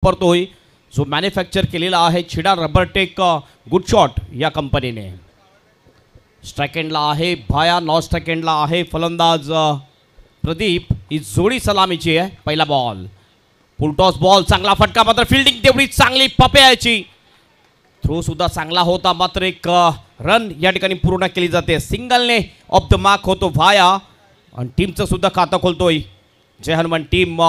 वापरतोय जो मॅन्युफॅक्चर केलेला आहे छिडा रबरटेक गुड शॉट या कंपनीने. स्ट्राइक एंडला आहे भाया, नॉन स्ट्राइक एंडला आहे फलंदाज प्रदीप. ही जोडी सलामीची आहे. पहिला बॉल फुलटॉस बॉल, चांगला फटका, मात्र फिल्डिंग तेवढी चांगली पप्याची. थ्रो सुद्धा चांगला होता, मात्र एक रन या ठिकाणी पूर्ण केली जाते. सिंगलने ऑफ द मार्क होतो भाया आणि टीमचं सुद्धा खातं खोलतोय जय हनुमान टीम.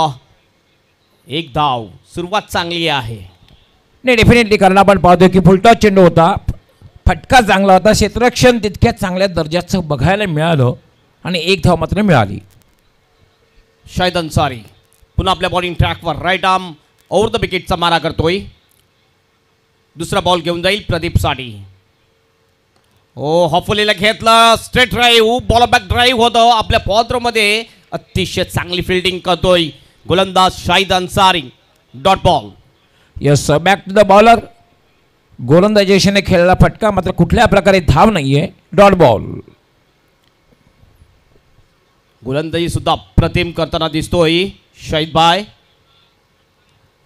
एक धाव, सुरुवात चांगली आहे. नाही डेफिनेटली, कारण आपण पाहतोय की फुलटॉस चेंडू होता, फटका चांगला होता, क्षेत्ररक्षण तितक्या चांगल्या दर्जाचं बघायला मिळालं आणि एक धाव मात्र मिळाली. शाहिद अन्सारी पुन्हा आपल्या बॉलिंग ट्रॅकवर राईट आर्म ओव्हर द विकेटचा मारा करतोय. दुसरा बॉल घेऊन जाईल प्रदीप साठी. ओ हॉफुलीला घेतलं, straight drive, ball back drive होतं आपल्या पॉत्रमध्ये. अतिशय चांगली फिल्डिंग करतोय गोलंदाज Shahid Ansari. Dot ball. Yes, back to the bowler. गोलंदाजी दिशेने खेळला फटका, मात्र कुठल्या प्रकारे धाव नाहीये. Dot ball. गोलंदाजी सुद्धा प्रतिम करताना दिसतोय शाहिद भाई.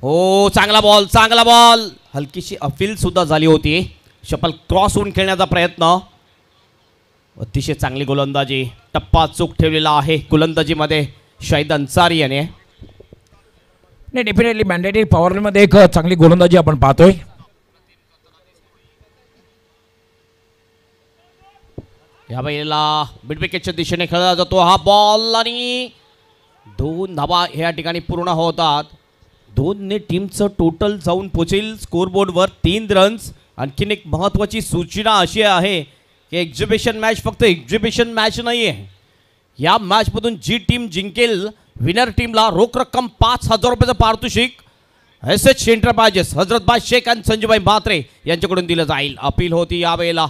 हो, चांगला बॉल, चांगला बॉल. हलकीशी अपील सुद्धा झाली होती. शपल क्रॉस होऊन खेळण्याचा प्रयत्न. अतिशय चांगली गोलंदाजी, टप्पा चूक ठेवलेला आहे गोलंदाजीमध्ये शाहिद अन्सारी याने. नाही डेफिनेटली, मॅन्डेटरी पॉवरमध्ये एक चांगली गोलंदाजी आपण पाहतोय. या वेळेला मिड विकेटच्या दिशेने खेळला जातो हा बॉल आणि 2 धावा या ठिकाणी पूर्ण होतात. 2ने टीमचं टोटल जाऊन पोचेल स्कोरबोर्डवर 3 रन्स. आणखीन एक महत्त्वाची सूचना अशी आहे की एक्झिबिशन मॅच फक्त एक्झिबिशन मॅच नाही आहे. या मॅचमधून जी टीम जिंकेल विनर टीमला रोख रक्कम 5,000 रुपयाचं पारितोषिक एस.एच. एंटरप्राइजेस हजरतबाज शेख आणि संजूभाई म्हात्रे यांच्याकडून दिलं जाईल. अपील होती यावेळेला.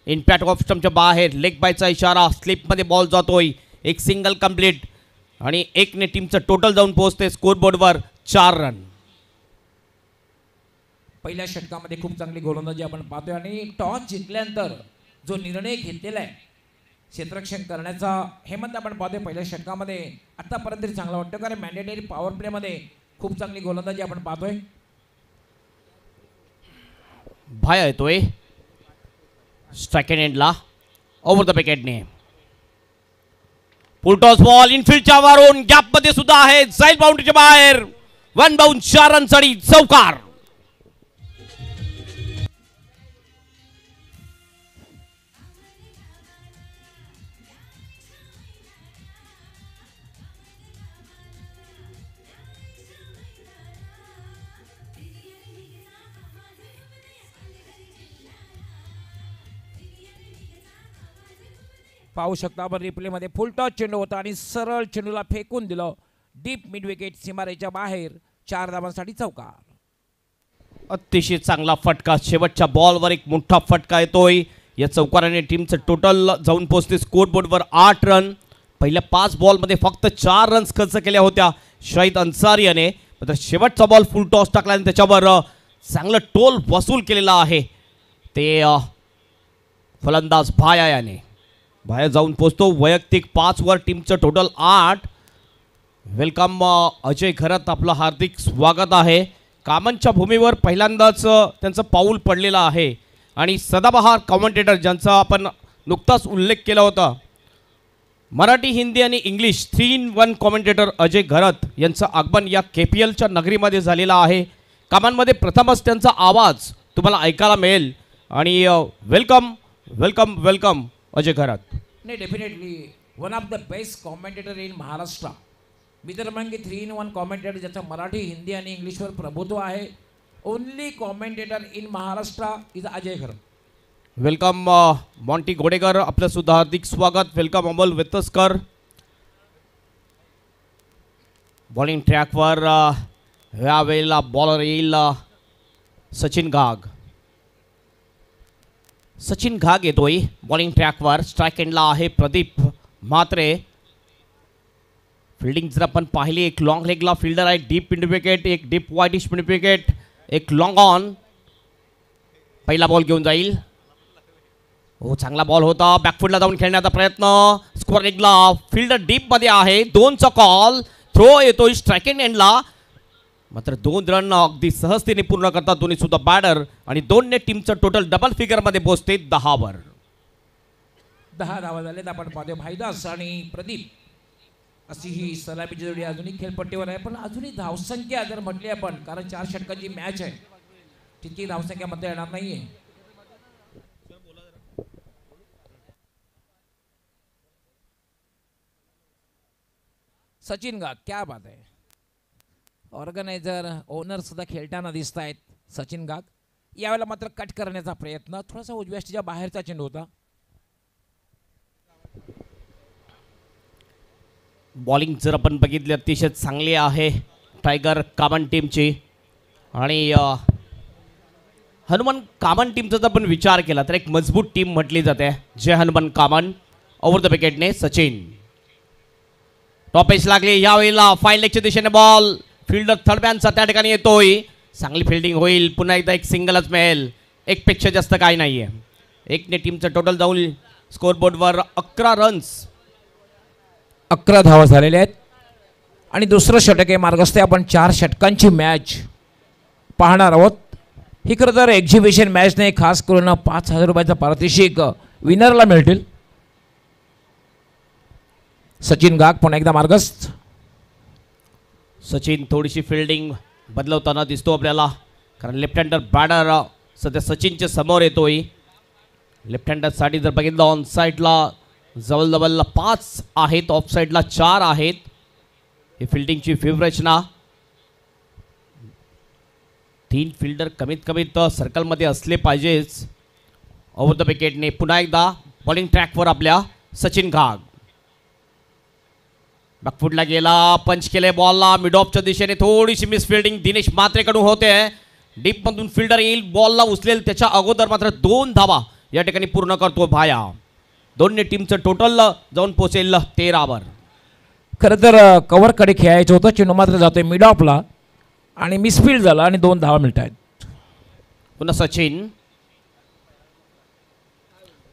इनपॅक्ट ऑफ स्टंपच्या बाहेर लेग बायचा इशारा, स्लिपमध्ये बॉल जातोय. एक सिंगल कंप्लीट आणि 1ने टीमचं टोटल जाऊन पोहोचते स्कोरबोर्डवर 4 रन. पहिल्या षटकामध्ये खूप चांगली गोलंदाजी आपण पाहतोय आणि टॉस जिंकल्यानंतर जो निर्णय घेतलेला आहे क्षेत्ररक्षण करण्याचा, हेमंत आपण पाहतोय पहिल्या षटकामध्ये आतापर्यंत तरी चांगला वाटतं, कारण मॅन्डेटरी पॉवर प्लेमध्ये खूप चांगली गोलंदाजी आपण पाहतोय. भाया येतोय स्ट्राइक एंडला ओव्हर द विकेटने. फुलटॉस बॉल इनफिल्डच्या वरून गॅपमध्ये सुद्धा आहे, जाईल बाउंड्रीच्या बाहेर. 1 बाउंड 4 रनसाठी चौकार. पाहू शकता आपण रिप्लेमध्ये फुलटॉस चेंडू होता आणि सरळ चेंडूला फेकून दिलं डीप मिड विकेट सीमारेच्या बाहेर. 4 धावांसाठी चौकार. अतिशय चांगला फटका, शेवटच्या बॉलवर एक मोठा फटका येतोय. या चौकाराने टीमचं टोटल जाऊन पोहोचते स्कोरबोर्डवर 8 रन. पहिल्या 5 बॉलमध्ये फक्त 4 रन्स खर्च केल्या होत्या शाहिद अन्सारी याने, मात्र शेवटचा बॉल फुल टॉस टाकला आणि त्याच्यावर चांगलं टोल वसूल केलेला आहे ते फलंदाज भाया याने. भाया जाऊन पोचतो वैयक्तिक 5 वर, टीमचं टोटल 8. वेलकम अजय घरत, आपलं हार्दिक स्वागत आहे. कामांच्या भूमीवर पहिल्यांदाच त्यांचं पाऊल पडलेलं आहे आणि सदाबहार कॉमेंटेटर ज्यांचा आपण नुकताच उल्लेख केला होता, मराठी, हिंदी आणि इंग्लिश 3-in-1 कॉमेंटेटर अजय घरत यांचं आगमन या KPLच्या नगरीमध्ये झालेलं आहे. कामांमध्ये प्रथमच त्यांचा आवाज तुम्हाला ऐकायला मिळेल आणि welcome welcome welcome Ajay Gharat. नाही definitely, one of the best commentator in Maharashtra. मी तर म्हणेन की 3-in-1 कॉमेंटेटर ज्याचं मराठी, हिंदी आणि इंग्लिशवर प्रभुत्व आहे. Only commentator in Maharashtra is Ajay Gharat. Welcome Monty Ghodekar, आपलं सुद्धा हार्दिक स्वागत. वेलकम अमोल वेतसकर. बॉलिंग ट्रॅकवर यावेळेला बॉलर येईल सचिन घाग. सचिन घाग येतोय बॉलिंग ट्रॅकवर. स्ट्राइक एंडला आहे प्रदीप म्हात्रे. फिल्डिंग जर आपण पाहिली, एक लॉंग लेगला फिल्डर आहे, डीप मिड विकेट, एक डीप वाईडिश मिड विकेट, एक लॉंग ऑन. पहिला बॉल घेऊन जाईल. हो, चांगला बॉल होता, बॅकफुटला जाऊन खेळण्याचा प्रयत्न. स्कोअर लेगला फिल्डर डीपमध्ये आहे. 2चा कॉल. थ्रो येतोय स्ट्राइक एंडला. मात्र 2 रन अगदी सहजतेने पूर्ण करतात दोन्ही सुद्धा बॅटर आणि 2 ने टीमचं टोटल डबल फिगर मध्ये पोहोचते 10 वर. 10 धावा झालेत. आपण पाहतोय भाईदास आणि प्रदीप अशी ही सलामीची जोडी अजूनही खेळपट्टीवर आहे. पण अजूनही धावसंख्या जर म्हटली आपण, कारण 4 षटकांची मॅच आहे, तितकी धावसंख्या मध्ये येणार नाहीये. सचिन गाग, क्या बात आहे. ऑर्गनायझर ओनर सुद्धा खेळताना दिसत आहेत. सचिन गाग यावेळेला मात्र कट करण्याचा प्रयत्न, थोडासा उजव्या स्टेजच्या बाहेरचा चेंडू होता. बॉलिंग जर आपण बघितली अतिशय चांगली आहे टायगर कामन टीमची. आणि हनुमान कामन टीमचा जर आपण विचार केला तर एक मजबूत टीम म्हटली जाते. जय हनुमान कामन. ओव्हर द विकेटने सचिन. टॉपेज लागली यावेळेला फाईन लेगच्या दिशेने बॉल. फिल्डर थर्डमॅनचा त्या ठिकाणी येतोय. चांगली फिल्डिंग होईल. पुन्हा एकदा एक सिंगलच मिळेल. एकपेक्षा जास्त काही नाही आहे. 1 ने टीमचं टोटल जाऊन स्कोअरबोर्डवर 11 रन्स. 11 धावा झालेल्या आहेत. आणि दुसरं षटक आहे मार्गस्थ. आपण 4 षटकांची मॅच पाहणार आहोत. ही खरं तर एक्झिबिशन मॅच नाही, खास करून 5,000 रुपयाचं पारितोषिक विनरला मिळतील. सचिन गाग पुन्हा एकदा मार्गस्थ. सचिन थोडीशी फिल्डिंग बदलवताना दिसतो आपल्याला, कारण लेफ्ट हँडर बॅटर सध्या सचिनच्या समोर येतोय. लेफ्ट हँडरसाठी जर बघितलं ऑन साईडला जवळजवळ 5 आहेत, ऑफ साईडला 4 आहेत. ही फिल्डिंगची व्यूहरचना. 3 फिल्डर कमीत कमीत सर्कलमध्ये असले पाहिजेच. ओव्हर द विकेटने पुन्हा एकदा बॉलिंग ट्रॅकवर आपल्या सचिन गाग. बॅकफुटला गेला, पंच केले बॉलला. मिड ऑफच्या दिशेने थोडीशी मिस फिल्डिंग दिनेश म्हात्रेकडून होते. डीपमधून फिल्डर येईल, बॉलला उचलेल त्याच्या अगोदर मात्र 2 धावा या ठिकाणी पूर्ण करतो भाया. 2 ने टीमचं टोटल जाऊन पोहोचेल 13 वर. खरं तर कव्हरकडे खेळायचं होतं, चेंडू मात्र जातोय मिड ऑफला आणि मिसफील्ड झाला आणि 2 धावा मिळत आहेत. पुन्हा सचिन.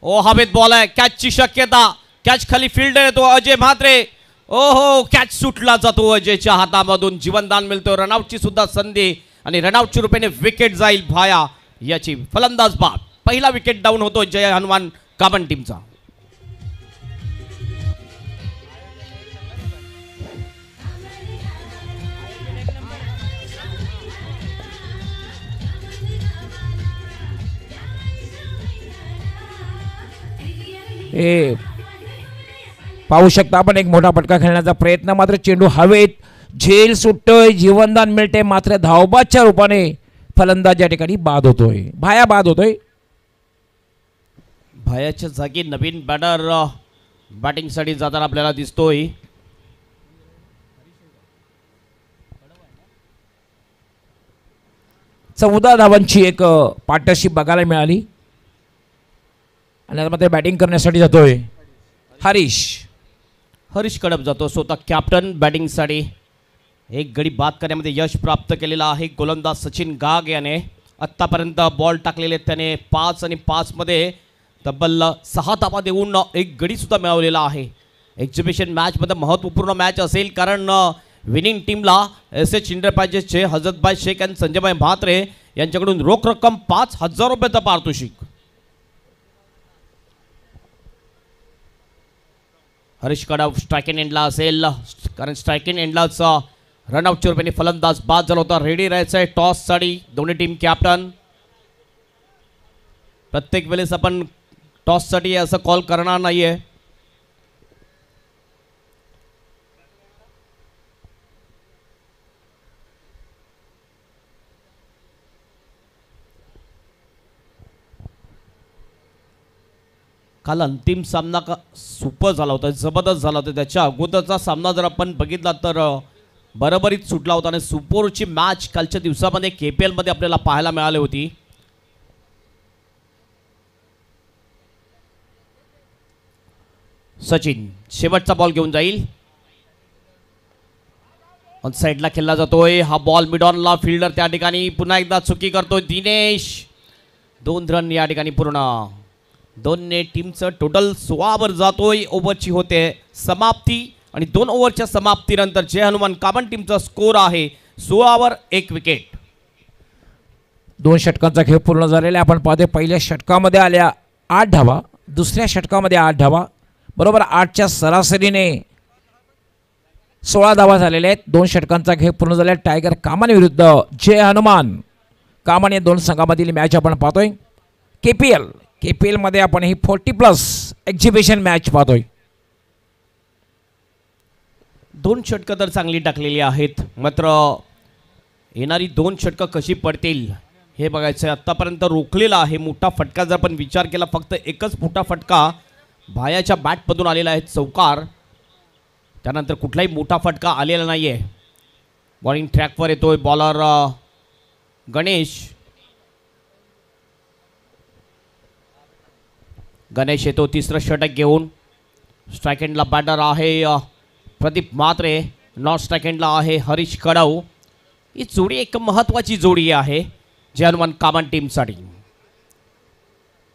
ओ हवेत बॉल आहे, कॅचची शक्यता. कॅच खाली फिल्डर येतो अजय म्हात्रे. ओहो, कॅच सुटला जातो अजयच्या हातामधून. जीवनदान मिळतो. रनआउटची सुद्धा संधी आणि रनआउटच्या रूपाने विकेट जाईल भाया याची. फलंदाज बाद. पहिला विकेट डाऊन होतो जय हनुमान कामन टीमचा. हे पाहू शकता आपण, एक मोठा फटका खेळण्याचा प्रयत्न, मात्र चेंडू हवेत. झेल सुटतोय, जीवनदान मिळते, मात्र धावबादच्या रूपाने फलंदाज या ठिकाणी बाद होतोय. भाया बाद होतोय. भायाच्या जागी नवीन बॅटर बॅटिंगसाठी जाताना आपल्याला दिसतोय. चौदा धावांची एक पार्टनरशिप बघायला मिळाली. आणि आता मात्र बॅटिंग करण्यासाठी जातोय हरीश कडप जातो स्वतः कॅप्टन बॅटिंगसाठी. एक गडी बाद करण्यामध्ये यश प्राप्त केलेलं आहे गोलंदाज सचिन गाग याने. आत्तापर्यंत बॉल टाकलेले त्याने 5 आणि 5 मध्ये तब्बल 6 धावा देऊन एक गडीसुद्धा मिळवलेला आहे. एक्झिबिशन मॅचमध्ये महत्त्वपूर्ण मॅच असेल, कारण विनिंग टीमला एस.एच. इंटरप्राइजेसचे हजरतभाई शेख आणि संजयभाई म्हात्रे यांच्याकडून रोख रक्कम 5,000 रुपयाचं पारितोषिक. हरीश कडप स्ट्रायकिंग एंडला असेल, कारण स्ट्रायकिंग एंडलाच रनआउटच्या रूपाने फलंदाज बाद झाला होता. रेडी राहायचं आहे टॉससाठी दोन्ही टीम कॅप्टन. प्रत्येक वेळेस आपण टॉससाठी असं कॉल करणार नाही आहे. काल अंतिम सामना सुपर झाला होता, जबरदस्त झाला होता. त्याच्या अगोदरचा सामना जर आपण बघितला तर बरोबरीत सुटला होता आणि सुपरची मॅच कालच्या दिवसामध्ये KPL मध्ये आपल्याला पाहायला मिळाली होती. सचिन शेवटचा बॉल घेऊन जाईल. ऑन साईडला खेळला जातोय हा बॉल. मिडॉनला फिल्डर त्या ठिकाणी पुन्हा एकदा चुकी करतोय दिनेश. 2 रन या ठिकाणी पूर्ण. 2 ने टीमचं टोटल 16 वर जातोय. ओव्हरची होते समाप्ती आणि 2 ओव्हरच्या समाप्तीनंतर जय हनुमान कामन टीमचा स्कोर आहे 16 1 विकेट. 2 षटकांचा खेळ पूर्ण झालेला आपण पाहतोय. पहिल्या षटकामध्ये आल्या 8 धावा, दुसऱ्या षटकामध्ये 8 धावा, बरोबर 8च्या सरासरीने 16 धावा झालेल्या आहेत. 2 षटकांचा खेळ पूर्ण झाला. टायगर कामान विरुद्ध जय हनुमान कामान या 2 संघामधील मॅच आपण पाहतोय. केपीएल मध्ये आपण ही 40+ एक्झिबिशन मॅच पाहतोय. 2 षटकं तर चांगली टाकलेली आहेत, मात्र येणारी 2 षटकं कशी पडतील हे बघायचं आहे. आत्तापर्यंत रोखलेला आहे मोठा फटका. जर आपण विचार केला फक्त एकच मोठा फटका भायाच्या बॅटमधून आलेला आहे, चौकार. त्यानंतर कुठलाही मोठा फटका आलेला नाही आहे. बॉलिंग ट्रॅकवर येतोय बॉलर गणेश येतो तिसरं षटक घेऊन. स्ट्राईक एंडला बॅटर आहे प्रदीप म्हात्रे, नॉन स्ट्राईक एंडला आहे हरीश कडव. ही जोडी एक महत्त्वाची जोडी आहे जय हनुमान कामान टीमसाठी.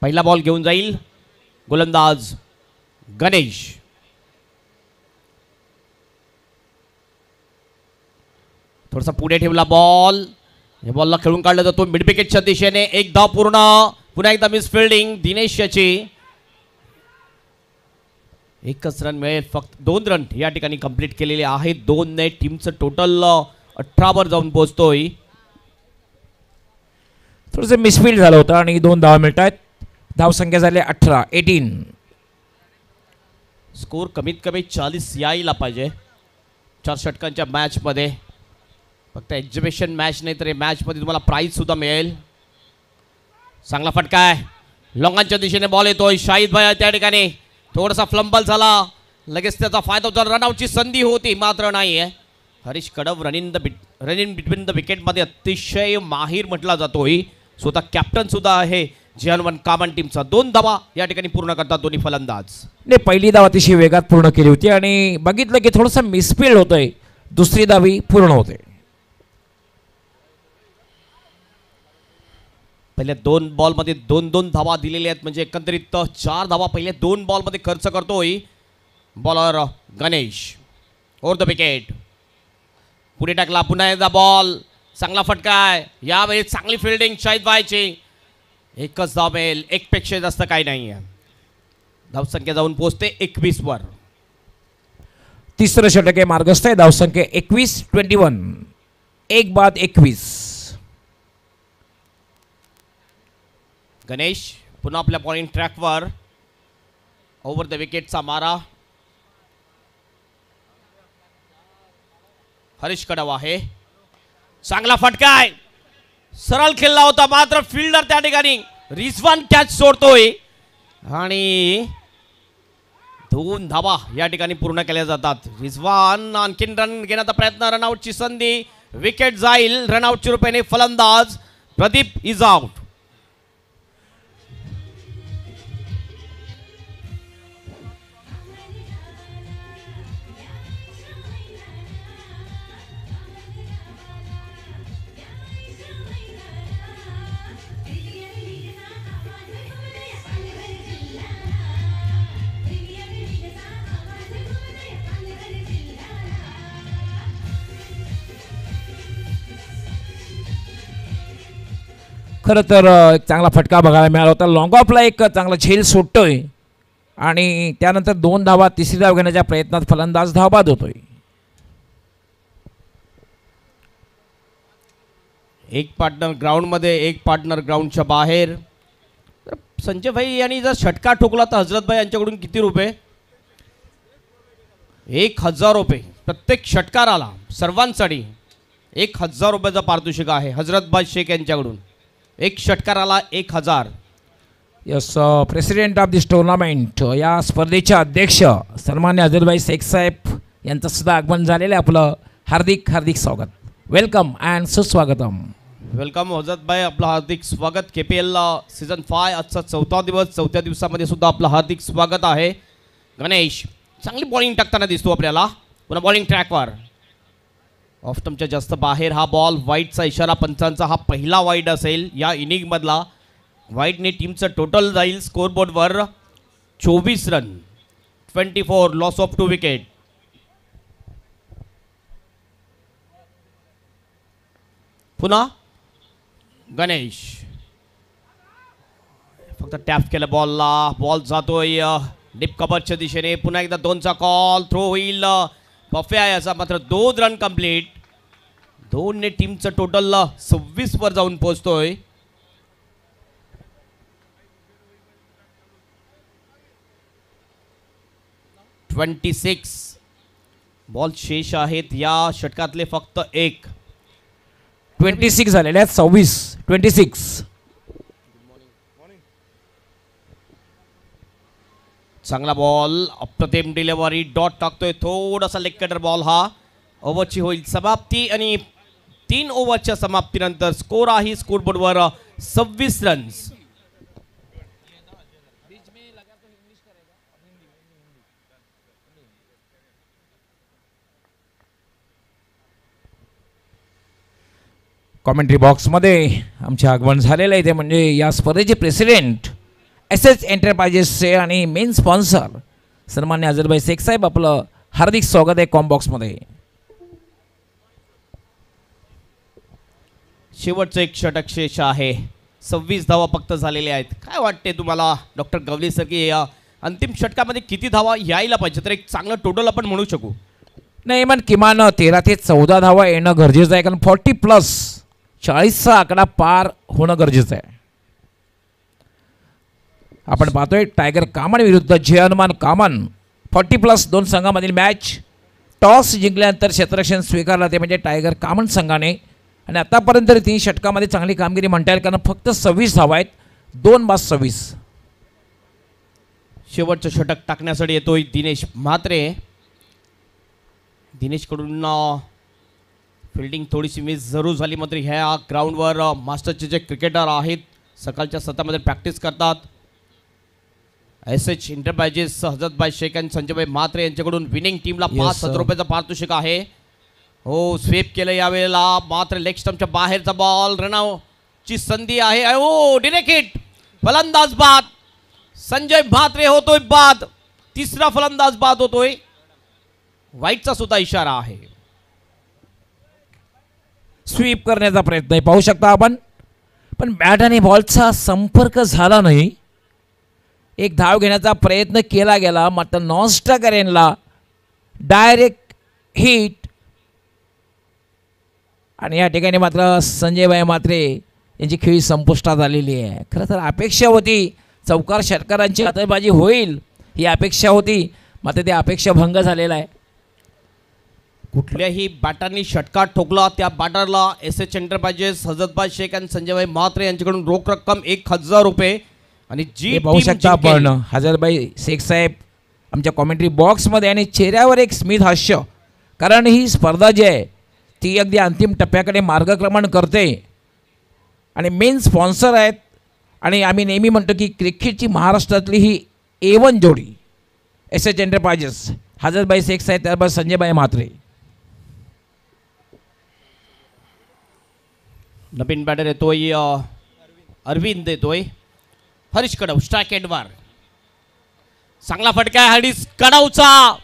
पहिला बॉल घेऊन जाईल गोलंदाज गणेश. थोडासा पुढे ठेवला बॉल. या बॉलला खेळून काढला जातो मिड विकेटच्या दिशेने. एक धाव पूर्ण. पुन्हा एकदा मिस फिल्डिंग दिनेश याची. एकच रन मिळेल, फक्त 2 रन या ठिकाणी कंप्लीट केलेले आहेत. 2 ने टीमचं टोटल 18 वर जाऊन पोहोचतोय. थोडंसं मिसफील्ड झालं होतं आणि 2 धावा मिळत आहेत. धावसंख्या झाली 18. स्कोर कमीत कमी 40 यायला पाहिजे 4 षटकांच्या मॅचमध्ये. फक्त एक्झिबिशन मॅच नाही तर या मॅचमध्ये तुम्हाला प्राईज सुद्धा मिळेल. चांगला फटका आहे. लॉंगांच्या दिशेने बॉल येतोय. शाहिद भाई त्या ठिकाणी थोडासा फ्लंबल झाला, लगेच त्याचा फायदा होता. रनआउटची संधी होती मात्र नाही आहे. Harish कडव run in between the विकेटमध्ये अतिशय माहीर म्हटला जातोय. स्वतः कॅप्टन सुद्धा आहे जय हनुमान कामान टीमचा. 2 धावा या ठिकाणी पूर्ण करतात दोन्ही फलंदाज. नाही, पहिली धाव अतिशय वेगात पूर्ण केली होती आणि बघितलं की थोडंसं मिसफील्ड होतंय. दुसरी धावी पूर्ण होते. पहिल्या 2 बॉलमध्ये 2-2 धावा दिलेल्या आहेत, म्हणजे एकंदरीत 4 धावा पहिल्या 2 बॉलमध्ये खर्च करतोय bowler Ganesh. Over the wicket. पुढे टाकला पुन्हा एकदा बॉल. चांगला फटका आहे. यावेळी चांगली फिल्डिंग शाहिद भाईची. एकच धाव मिळेल, 1 पेक्षा जास्त काही नाही आहे. धावसंख्या जाऊन पोहोचते 21 वर. तिसरं षटक आहे मार्गस्थ आहे. धावसंख्या 21 1 बाद 21. गणेश पुन्हा आपल्या बॉलिंग ट्रॅकवर. ओव्हर द विकेटचा मारा. हरीश कडव आहे. चांगला फटका आहे. सरळ खेळला होता मात्र फिल्डर त्या ठिकाणी रिझवान कॅच सोडतोय आणि 2 धावा या ठिकाणी पूर्ण केल्या जातात. रिझवान आणखीन रन घेण्याचा प्रयत्न. रनआउटची संधी. विकेट जाईल रनआउटच्या रूपाने. फलंदाज प्रदीप इज आउट. खरं तर एक चांगला फटका बघायला मिळाला होता. लॉंग ऑफला एक चांगला झेल सुटतोय आणि त्यानंतर 2 धावा, तिसरी धाव घेण्याच्या प्रयत्नात फलंदाज धावबाद होतोय. एक पार्टनर ग्राउंडमध्ये, एक पार्टनर ग्राउंडच्या बाहेर. संजय भाई यांनी जर षटका ठोकला तर हजरत भाई यांच्याकडून किती रुपये? 1000 रुपये प्रत्येक षटकाराला सर्वांसाठी 1000 रुपयाचा पारितोषिक आहे हजरत भाई शेख यांच्याकडून. एक षटकाराला 1000. Yes, president of this tournament या स्पर्धेचे अध्यक्ष सन्मान्य हजरतभाई शेख साहेब यांचं सुद्धा आगमन झालेलं आहे. आपलं हार्दिक हार्दिक स्वागत. वेलकम अँड सुस्वागतम. वेलकम हजरत भाई, आपलं हार्दिक स्वागत. KPL सीझन 5 आजचा 4था दिवस. 4थ्या दिवसामध्ये सुद्धा आपलं हार्दिक स्वागत आहे. गणेश चांगली बॉलिंग टाकताना दिसतो आपल्याला. पुन्हा बॉलिंग ट्रॅकवर. ऑफ स्टंपच्या जास्त बाहेर हा बॉल. वाईडचा इशारा पंचांचा. हा पहिला वाईड असेल या इनिंगमधला. वाईडने टीमचं टोटल जाईल स्कोरबोर्डवर 24 रन. 24 loss of 2 wicket. पुन्हा गणेश फक्त टॅप केलं बॉलला. बॉल जातोय डीप कव्हरच्या दिशेने. पुन्हा एकदा 2चा कॉल. थ्रो होईल. बफे याचा मात्र 2 रन कंप्लीट. 2 ने टीमचं टोटल 26 वर जाऊन पोहोचतोय. (26) बॉल शेष आहेत या षटकातले फक्त 1. 26 झालेले आहेत. 26. चांगला बॉल. अप्रतिम डिलिव्हरी. डॉट टाकतोय. थोडासा लेग कटर बॉल. हा ओव्हरची होईल समाप्ती आणि 3 ओव्हरच्या समाप्तीनंतर स्कोर आहे स्कोरबोर्डवर 26 रन्स. कॉमेंट्री बॉक्समध्ये आमचे आगमन झालेलं आहे. ते म्हणजे या स्पर्धेचे प्रेसिडेंट SS एंटरप्राइजेसचे आणि मेन स्पॉन्सर सन्मान्य अजरभाई शेख साहेब. आपलं हार्दिक स्वागत आहे कॉमबॉक्समध्ये. शेवटचं एक षटक शेष आहे. 26 धावा फक्त झालेल्या आहेत. काय वाटते तुम्हाला डॉक्टर गवली सर की अंतिम षटकामध्ये किती धावा यायला पाहिजे तर एक चांगलं टोटल आपण म्हणू शकू? नाही पण किमान 13 ते 14 धावा येणं गरजेचं आहे. कारण 40+ 40चा आकडा पार होणं गरजेचं आहे. आपण पाहतोय टायगर कामन विरुद्ध जय हनुमान कामन. 40+ 2 संघामधील मॅच. टॉस जिंकल्यानंतर क्षेत्ररक्षण स्वीकारलं ते म्हणजे टायगर कामन संघाने. आणि आतापर्यंत 3 षटकामध्ये चांगली कामगिरी म्हणता येईल. कारण फक्त 26 धावा आहेत. 2/26. शेवटचं षटक टाकण्यासाठी येतोय दिनेश म्हात्रे. दिनेशकडून फिल्डिंग थोडीशी मिस जरूर झाली मात्र ह्या ग्राउंडवर मास्टरचे जे क्रिकेटर आहेत सकाळच्या सत्रामध्ये प्रॅक्टिस करतात. SS एंटरप्राइजेस हजरतभाई शेख आणि संजयभाई म्हात्रे यांच्याकडून विनिंग टीमला 5,000 रुपयाचा पारितोषिक आहे. हो स्वीप केलं यावेळेला मात्र लेग स्टंपच्या बाहेरचा बॉल. रनआउटची संधी आहे. हो डिरेक्ट हिट. फलंदाज बाद. संजय म्हात्रे होतोय बाद. 3रा फलंदाज बाद होतोय. वाईटचा सुद्धा इशारा आहे. स्वीप करण्याचा प्रयत्न आहे पाहू शकता आपण. पण बॅट आणि बॉलचा संपर्क झाला नाही. एक धाव घेण्याचा प्रयत्न केला गेला मात्र नॉनस्ट्राकरेनला डायरेक्ट हिट. आणि या ठिकाणी मात्र संजयभाई म्हात्रे यांची खेळी संपुष्टात आलेली आहे. खरं तर अपेक्षा होती चौकार षटकारांची हातबाजी होईल ही अपेक्षा होती मात्र ते अपेक्षा भंग झालेला आहे. कुठल्याही बॅटरनी षटकार ठोकला त्या बॅटरला SS एंटरप्राइजेस हजरतभाई शेख आणि संजयभाई म्हात्रे यांच्याकडून रोख रक्कम 1,000 रुपये. आणि जी पाहू शकता आपण हजरतभाई शेख साहेब आमच्या कॉमेंट्री बॉक्समध्ये आणि चेहऱ्यावर एक स्मित हास्य. कारण ही स्पर्धा जी आहे ती अगदी अंतिम टप्प्याकडे मार्गक्रमण करते. आणि मेन स्पॉन्सर आहेत. आणि आम्ही नेहमी म्हणतो की क्रिकेटची महाराष्ट्रातली ही A1 जोडी SS एंटरप्राइजेस हजरतभाई शेख साहेब त्याबरोबर संजयभाई म्हात्रे. नवीन बॅटर येतोय अरविंद येतोय. हरीश कडव स्ट्राइक एंडवर. चांगला फटका आहे हरीश कडवचा.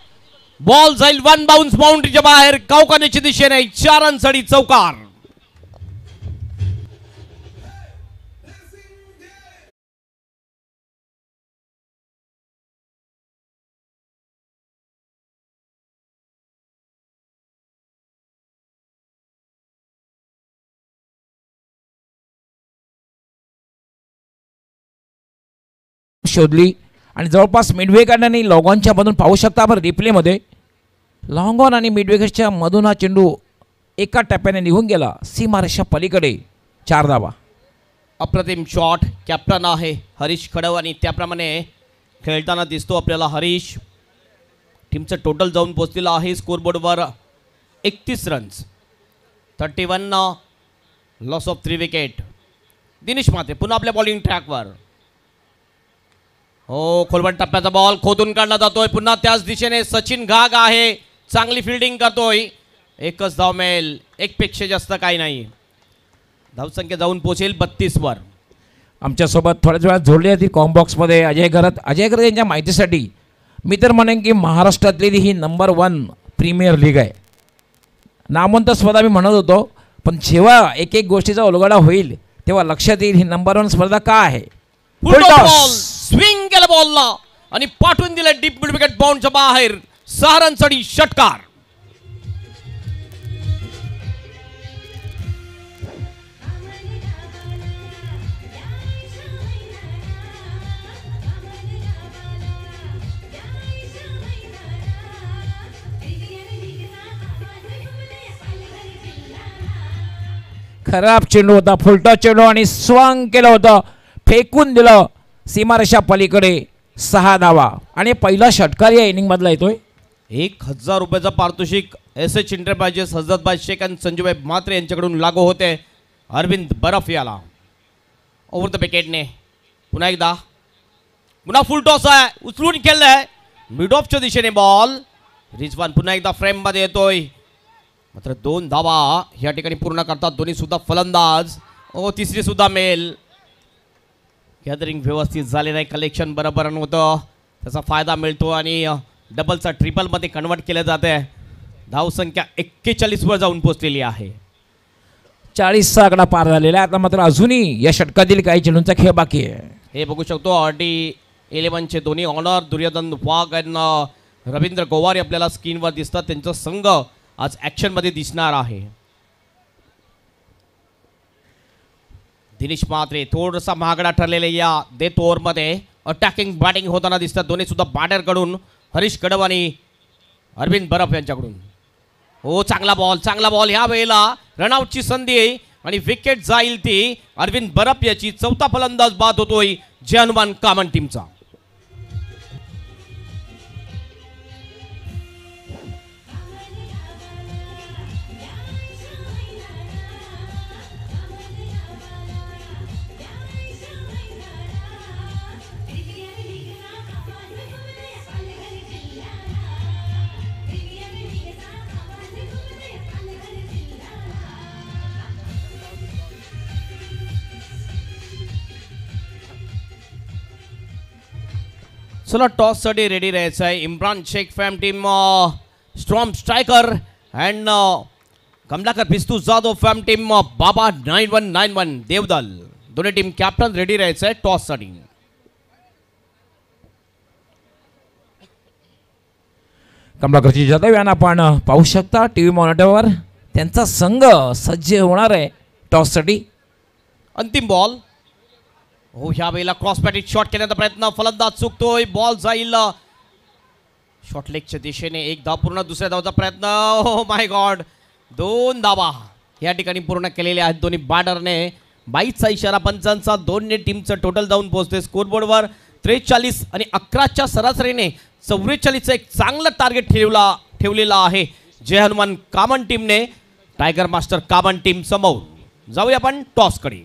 बॉल जाईल 1 बाउन्स बाउंड्रीच्या बाहेर कावकानेच्या दिशेने. 4 रनसाठी चौकार. शोधली आणि जवळपास मिडवेगार्डनने लॉग ऑनच्या मधून पाहू शकता आपण रिप्लेमध्ये. लॉंग ऑन आणि मिडवेगेटच्या मधून हा चेंडू एका टप्प्याने निघून गेला सीमारेषा पलीकडे. 4 धावा. अप्रतिम शॉट. कॅप्टन आहे हरीश खडव आणि त्याप्रमाणे खेळताना दिसतो आपल्याला हरीश. टीमचं टोटल जाऊन पोहोचलेलं आहे स्कोरबोर्डवर 31 runs. 31 loss of 3 wicket. Dinesh Mhatre पुन्हा आपल्या बॉलिंग ट्रॅकवर. हो खोलवट टप्प्याचा बॉल खोदून काढला जातोय. पुन्हा त्याच दिशेने सचिन घाग आहे. चांगली फिल्डिंग करतोय. एकच धाव मिळेल. 1 पेक्षा जास्त काही नाही. धावसंख्या जाऊन पोहोचेल 32 वर. आमच्यासोबत थोड्याच वेळात जोडली होती कॉमबॉक्समध्ये अजय घरत. अजय घरत यांच्या माहितीसाठी मी तर म्हणेन की महाराष्ट्रातली ही नंबर 1 प्रीमियर लीग आहे. नामवंत स्पर्धा मी म्हणत होतो पण जेव्हा एक एक गोष्टीचा उलगडा होईल तेव्हा लक्षात येईल ही नंबर 1 स्पर्धा का आहे. फुल बॉल स्विंग केला बॉलला आणि पाठवून दिला डीप मिड विकेट बाउंडच्या बाहेर. 6 रनसाठी षटकार. खराब चेंडू होता, फुलटॉस चेंडू आणि स्वंग केलं होतं, फेकून दिलं सीमारेषा पलीकडे. 6 धावा आणि पहिला षटकार या इनिंग मधला येतोय. 1000 रुपयाचा पारितोषिक एस.एच. एंटरप्राइजेस हजरतभाई शेख आणि संजूभाई म्हात्रे यांच्याकडून लागू होते. अरविंद बरफ याला ओव्हर द विकेटने पुन्हा एकदा पुन्हा फुल टॉस आहे, उचलून केलंय मिड ऑफच्या दिशेने बॉल. रिजवान पुन्हा एकदा फ्रेम मध्ये येतोय. मात्र 2 धावा या ठिकाणी पूर्ण करतात दोन्ही सुद्धा फलंदाज. तिसरी सुद्धा मेल. गॅदरिंग व्यवस्थित झाले नाही, कलेक्शन बरोबर नव्हतं, त्याचा फायदा मिळतो आणि डबलचा ट्रिपल मध्ये कन्वर्ट केलं जाते. धावसंख्या 41 वर जाऊन पोहोचलेली आहे. 40चा आकडा पार झालेला आहे. आता मात्र अजूनही या षटकातील काही चेंडूंचा खेळ बाकी आहे. हे बघू शकतो RD11 दोन्ही ऑनर दुर्योधन वाघ आणि रवींद्र गोवारी आपल्याला स्क्रीनवर दिसतात. त्यांचा संघ आज ऍक्शन मध्ये दिसणार आहे. दिनेश म्हात्रे थोडासा महागडा ठरलेल्या या डेथ ओव्हरमध्ये अटॅकिंग बॅटिंग होताना दिसतात दोन्ही सुद्धा बॅटरकडून. हरीश कडव आणि अरविंद बरफ यांच्याकडून. चांगला बॉल ह्या वेळेला रनआउटची संधी आहे आणि विकेट जाईल ती अरविंद बरफ याची. चौथा फलंदाज बाद होतोय जय हनुमान कामन टीमचा. चला टॉस साठी रेडी राहायचं आहे. इम्रान शेख फॅम team storm striker and Kamalakar Bhistu Jadhav फॅम टीम बाबा 9191 देवदल. दोन्ही टीम कॅप्टन रेडी राहायचं आहे टॉस साठी. कमलाकरची जाधव यांना आपण पाहू शकता टीव्ही मॉनिटरवर. त्यांचा संघ सज्ज होणार आहे टॉस साठी. अंतिम बॉल. ह्या वेळेला क्रॉस बॅटिंग शॉट करण्याचा प्रयत्न, फलंदाज चुकतोय, बॉल जाईल शॉर्ट लेगच्या दिशेने. 1 धाव पूर्ण, दुसऱ्या धावचा प्रयत्न. माय गॉड 2 धावा या ठिकाणी पूर्ण केलेल्या आहेत दोन्ही बॅटरने. 22चा इशारा पंचांचा. दोन्ही टीमचं टोटल जाऊन पोहोचते स्कोरबोर्डवर 43 आणि 11च्या सरासरीने 44चं एक चांगलं टार्गेट ठेवलेलं आहे जय हनुमान कामन टीमने टायगर मास्टर कामन टीम समोर. जाऊया आपण टॉस कडे.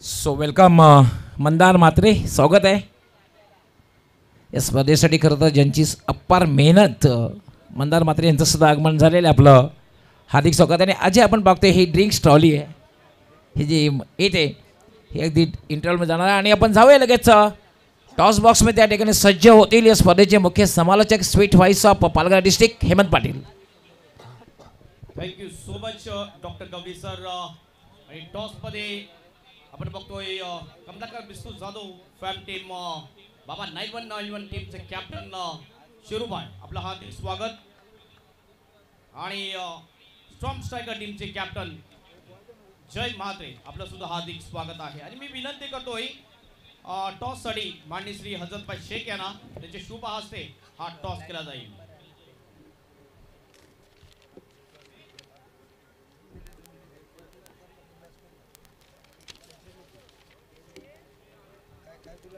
सो वेलकम मंदार म्हात्रे, स्वागत आहे या स्पर्धेसाठी. खरं तर ज्यांची अपार मेहनत मंदार म्हात्रे यांचं सुद्धा आगमन झालेलं आहे. आपलं हार्दिक स्वागत आहे. आणि आज आपण बघतोय ही ड्रिंक्स ट्रॉली आहे, ही जी येते ही अगदी इंटरव्हलमध्ये जाणार आहे. आणि आपण जाऊया लगेच टॉस बॉक्समध्ये. त्या ठिकाणी सज्ज होतील या स्पर्धेचे मुख्य समालोचक sweet voice of Palghar district Hemant Patil. Thank you so much doctor Gawadi sir. आणि टॉसमध्ये आपण बघतोय कमलाकर बिस्तू जाधव फॅम टीम बाबा 9191 टीमचे कॅप्टन शिरूभाई, आपलं हार्दिक स्वागत. आणि स्ट्रॉम स्ट्रायकर टीमचे कॅप्टन जय म्हात्रे, आपलं सुद्धा हार्दिक स्वागत आहे. आणि मी विनंती करतोय टॉस साठी माननीय श्री हजरतभाई शेख यांना त्यांचे शुभ हस्ते हा टॉस केला जाईल.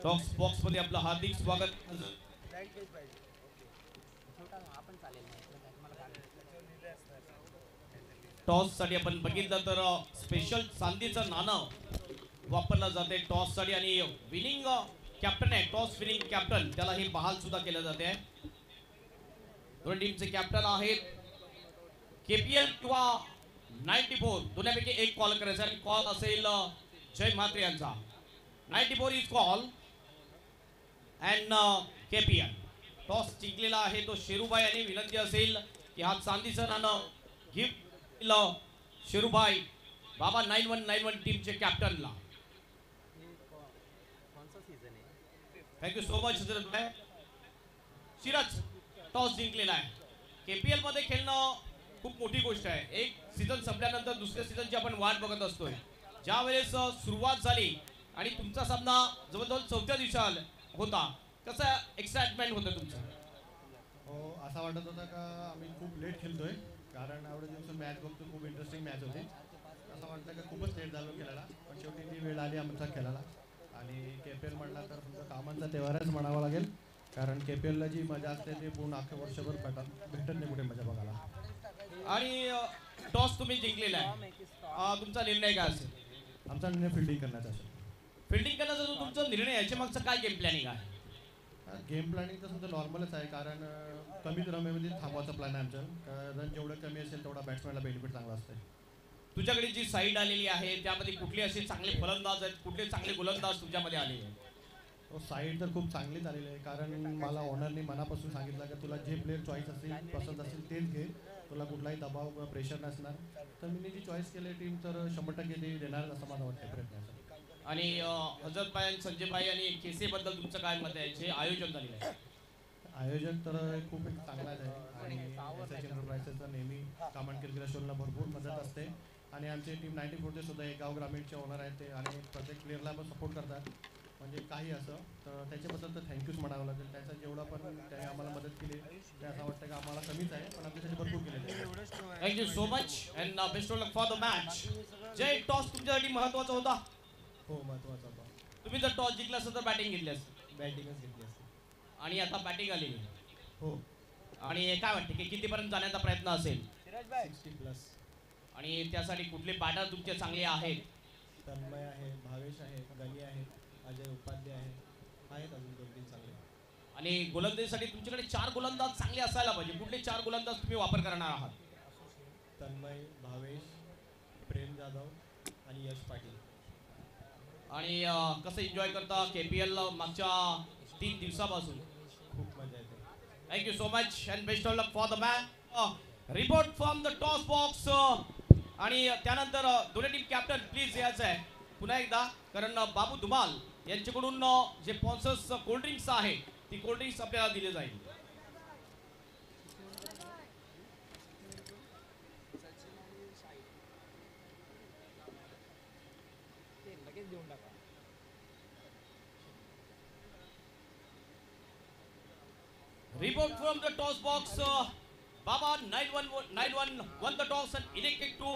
टॉस बॉक्स मध्ये आपलं हार्दिक स्वागत. टॉस साठी आपण बघितलं तर स्पेशल चांदीचं नाणं वापरलं जाते टॉस साठी आणि विनिंग कॅप्टन आहे टॉस विनिंग कॅप्टन त्याला हे बहाल सुद्धा केलं जाते. दोन्ही टीमचे कॅप्टन आहेत केपीएल किंवा 94 दोन्हीपैकी एक कॉल करायचा आणि कॉल असेल जय म्हात्रे यांचा. 94 is call and KPL. Toss जिंकलेला आहे तो शेरूबाई आणि विनंती असेल की हा चांदीचं नाणं गिफ्ट शेरूबाई बाबा 9191 टीमचे कॅप्टनला. थँक्यू सो मच शिरज. टॉस जिंकलेला आहे. केपीएल मध्ये खेळणं खूप मोठी गोष्ट आहे. एक सीझन संपल्यानंतर दुसऱ्या सीझनची आपण वाट बघत असतोय. ज्या वेळेस सुरुवात झाली आणि तुमचा सामना जवळजवळ 4थ्या दिवशी होता कसं एक्साइटमेंट होतं तुमचं? हो, असं वाटत होतं का आम्ही खूप लेट खेळतोय कारण एवढ्या दिवस मॅच बघतो खूप इंटरेस्टिंग मॅच होती. असं वाटतं का खूपच लेट झालो खेळायला पण शेवटी ती वेळ आली आमचा खेळायला. आणि केपीएल म्हटला तर तुमचा कामांचा तेव्हारच म्हणावा लागेल कारण केपीएलला जी मजा असते ती पूर्ण अख्ख्या वर्षभर भेटत नाही कुठे मजा बघायला. आणि टॉस तुम्ही जिंकलेला आहे. तुमचा निर्णय काय असेल? आमचा निर्णय फिल्डिंग करण्याचा असेल. फिल्डिंग करण्याचा जो तुमचा निर्णय याच्या मागचा काय गेम प्लॅनिंग आहे? गेम प्लॅनिंग तर समजा नॉर्मलच आहे कारण कमीत रमेमध्ये थांबवायचा प्लॅन आहे आमचं. कारण जेवढं कमी असेल तेवढा बॅट्समॅनला बेनिफिट चांगला असतं. तुझ्याकडे जी साईड आलेली आहे त्यामध्ये कुठले असे चांगले फलंदाज आहेत कुठले चांगले गोलंदाज तुझ्यामध्ये आलेले आहेत? साईड तर खूप चांगली झालेली आहे कारण मला ओनरनी मनापासून सांगितलं की तुला जे प्लेअर चॉईस असेल पसंत असेल तेच घे. तुला कुठलाही दबाव किंवा प्रेशर नसणार. तर मी जी चॉईस केली टीम तर 100% ती देणार असं मला वाटतं प्रयत्न. आणि हजरत भाई संजय भाई आणि केसे बद्दल तुमचं काय मत आहे? जे आयोजन झालेलं आहे आयोजक तर खूप एक चांगलाच आहे आणि एसएच एंटरप्राइजेसचा नेहमी कामन क्रिकेट शोला भरपूर मदत असते. आणि आमचे टीम 94चे सुद्धा एक गाव ग्रामीणचे ओनर आहेत ते आणि प्रत्येक प्लेअरला पण सपोर्ट करतात. म्हणजे काही असं तर त्याच्याबद्दल तर थँक्यूच म्हणावं लागेल. त्याचा जेवढा पण त्याने आम्हाला मदत केली ते असं वाटतं की आम्हाला कमीच आहे पण आमच्यासाठी भरपूर केले. Thank you so much and best of luck for the match. जय टॉस तुमच्यासाठी महत्त्वाचा होता? हो महत्त्वाचा होता. तुम्ही जर टॉस जिंकला असतं तर बॅटिंग घेतली असती? बॅटिंगच घेतली असते. आणि आता बॅटिंग आलेली. हो. आणि काय वाटते की कितीपर्यंत जाण्याचा प्रयत्न असेल? 60+. आणि त्यासाठी कुठले बॅटर तुमचे चांगले आहेत? तन्मय आहे, भावेश आहे, गणी आहे, अजय उपाध्याय आहे, आहेत अजून 2-3 चांगले. आणि गोलंदाजीसाठी तुमच्याकडे 4 गोलंदाज चांगले असायला पाहिजे. कुठले 4 गोलंदाज तुम्ही वापर करणार आहात? तन्मय, भावेश, प्रेम जाधव आणि यश पाटील. आणि कसं एन्जॉय करता केपीएल मागच्या 3 दिवसापासून? खूप मजा येते. Thank you so much and best of luck for the match. Report from the toss box. आणि त्यानंतर दोन्ही टीम कॅप्टन प्लीज यायचं आहे पुन्हा एकदा कारण बाबू धुमाल यांच्याकडून जे स्पॉन्सर्स कोल्ड्रिंक्स आहे ती कोल्ड्रिंक्स आपल्याला दिले जाईल. Report from the toss box. Baba 9191 won the toss and elected to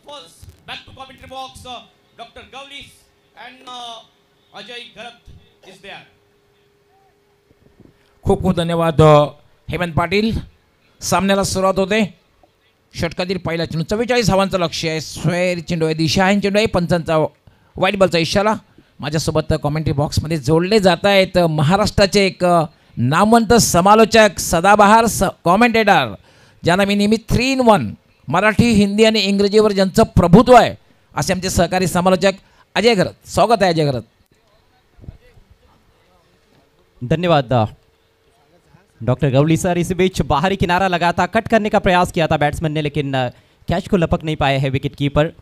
first back to commentary box. Dr. Gaulis and Ajay Garat is there. खूप खूप धन्यवाद हेमंत पाटील. सामन्याला सुरुवात होते. षटकातील पहिला चेंडू 44 धावांचं लक्ष्य आहे. स्क्वेअर चेंडू आहे, दिशाहीन चेंडू आहे. पंचांचा वाईट बॉलचा इशारा. माझ्यासोबत कॉमेंट्री बॉक्समध्ये जोडले जात आहेत महाराष्ट्राचे एक नामवंत समालोचक सदाबहार कॉमेंटेटर ज्यांना मी नेहमी 3-in-1 मराठी हिंदी आणि इंग्रजीवर ज्यांचं प्रभुत्व आहे असे आमचे सहकारी समालोचक अजय घरत. स्वागत आहे अजय घरत. धन्यवाद डॉक्टर गवली सर. इस बीच बाहरी किनारा लगा था, कट करने का प्रयास किया था बैट्समैन ने लेकिन कैच को लपक नहीं पाए हैं विकेट कीपर.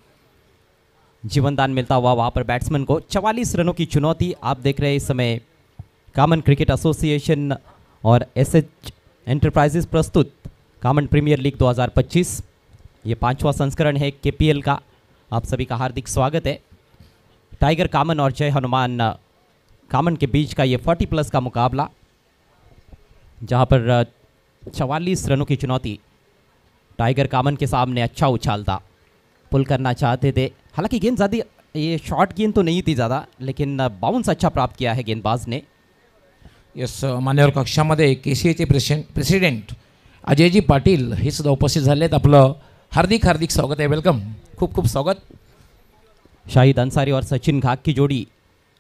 जीवनदान मिलता हुआ वहाँ पर बैट्समैन को 44 रनों की चुनौती. आप देख रहे हैं इस समय कॉमन क्रिकेट एसोसिएशन और एसएच एंटरप्राइजेस प्रस्तुत कॉमन प्रीमियर लीग 2025. ये 5वां संस्करण है केपीएल का. आप सभी का हार्दिक स्वागत है. टाइगर कॉमन और जय हनुमान कॉमन के बीच का ये 40+ का मुकाबला जहां पर 44 रनों की चुनौती. टाइगर कॉमन के सामने अच्छा उछाल था, पुल करना चाहते थे. हालांकि गेंद ज़्यादा ये शॉर्ट गेंद तो नहीं थी ज़्यादा, लेकिन बाउंस अच्छा प्राप्त किया है गेंदबाज ने। यस, मान्यवर कक्षामध्ये KCAचे प्रेसिडेंट अजयजी पाटील हे सुद्धा उपस्थित झालेत. आपलं हार्दिक हार्दिक स्वागत आहे. वेलकम, खूप खूप स्वागत. शाहिद अंसारी और सचिन घाग की जोड़ी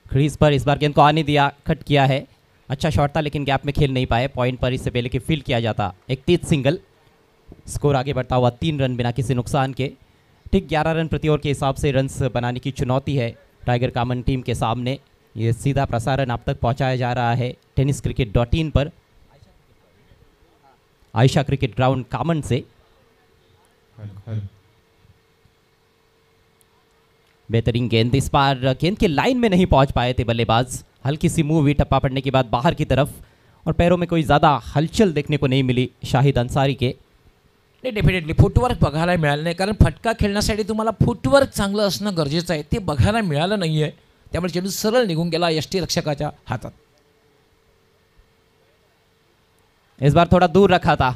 क्रीज पर इस बार गेंद को आने दिया, कट किया है। अच्छा शॉट था लेकिन गैप में खेल नहीं पाए। पॉइंट पर इससे पहले कि फील्ड किया जाता एक तेज सिंगल। स्कोर आगे बढ़ता हुआ 3 रन बिना किसी नुकसान के। ठीक 11 रन प्रति ओवर के हिसाब से रन्स बनाने की चुनौती है टाइगर कामन टीम के सामने। ये सीधा प्रसारण आप तक पहुंचाया जा रहा है tenniscricket.in पर, आयशा क्रिकेट ग्राउंड कामन से। बेहतरीन गेंद, इस बार गेंद के लाइन में नहीं पहुंच पाए थे बल्लेबाज। हल्की सी मूव हुई टप्पा पड़ने के बाद बाहर की तरफ, और पैरों में कोई ज़्यादा हलचल देखने को नहीं मिली शाहिद अंसारी के। नाही, डेफिनेटली फुटवर्क बघायला मिळालं नाही, कारण फटका खेळण्यासाठी तुम्हाला फुटवर्क चांगलं असणं गरजेचं आहे. ते बघायला मिळालं नाही आहे, त्यामुळे चेंडू सरळ निघून गेला यष्टीरक्षकाच्या हातात. इस बार थोड़ा दूर रखा था।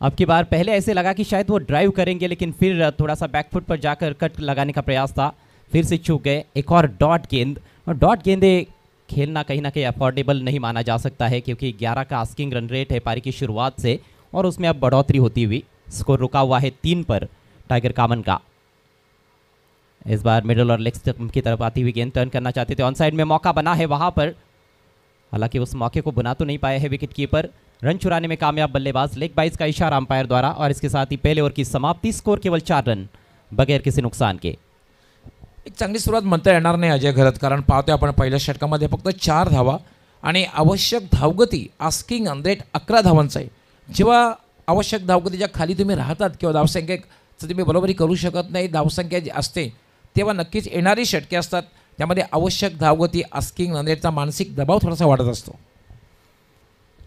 अब की बार पहले ऐसे लगा कि शायद वो ड्राइव करेंगे, लेकिन फिर थोड़ा सा बैकफुट पर जाकर कट लगाने का प्रयास था, फिर से चूक गए। एक और डॉट गेंद, और डॉट गेंदें खेलना कहीं ना कहीं अफोर्डेबल नहीं माना जा सकता है, क्योंकि 11 का आस्किंग रन रेट है पारी की शुरुआत से, और उसमें अब बढ़ोतरी होती हुई स्कोर रुका हुआ है 3 पर टाइगर कामन का। इस बार मिडल और लेग स्टंप की तरफ आती हुई गेंद टर्न करना चाहते थे, ऑन साइड में मौका बना है वहाँ पर, हालांकि उस मौके को बुना तो नहीं पाए हैं विकेट कीपर। रन चुराने में कामयाब बल्लेबाज, लेग बाइज का इशारा अंपायर द्वारा, और इसके साथ ही पहले ओवर की समाप्ति। स्कोर केवल 4 रन बगैर किसी नुकसान के। एक चांगली सुरुवात म्हणता येणार नाही अजय घरत, कारण पाहतोय आपण पहिल्या षटकामध्ये फक्त 4 धावा आणि आवश्यक धावगती आस्किंग रन रेट 11 धावांचा आहे. जेव्हा आवश्यक धावगतीच्या खाली तुम्ही राहतात किंवा धावसंख्येचं तुम्ही बरोबरी करू शकत नाही, धावसंख्या जी असते तेव्हा नक्कीच येणारी षटके असतात, त्यामध्ये आवश्यक धावगती आस्किंग रन रेटचा मानसिक दबाव थोडासा वाढत असतो.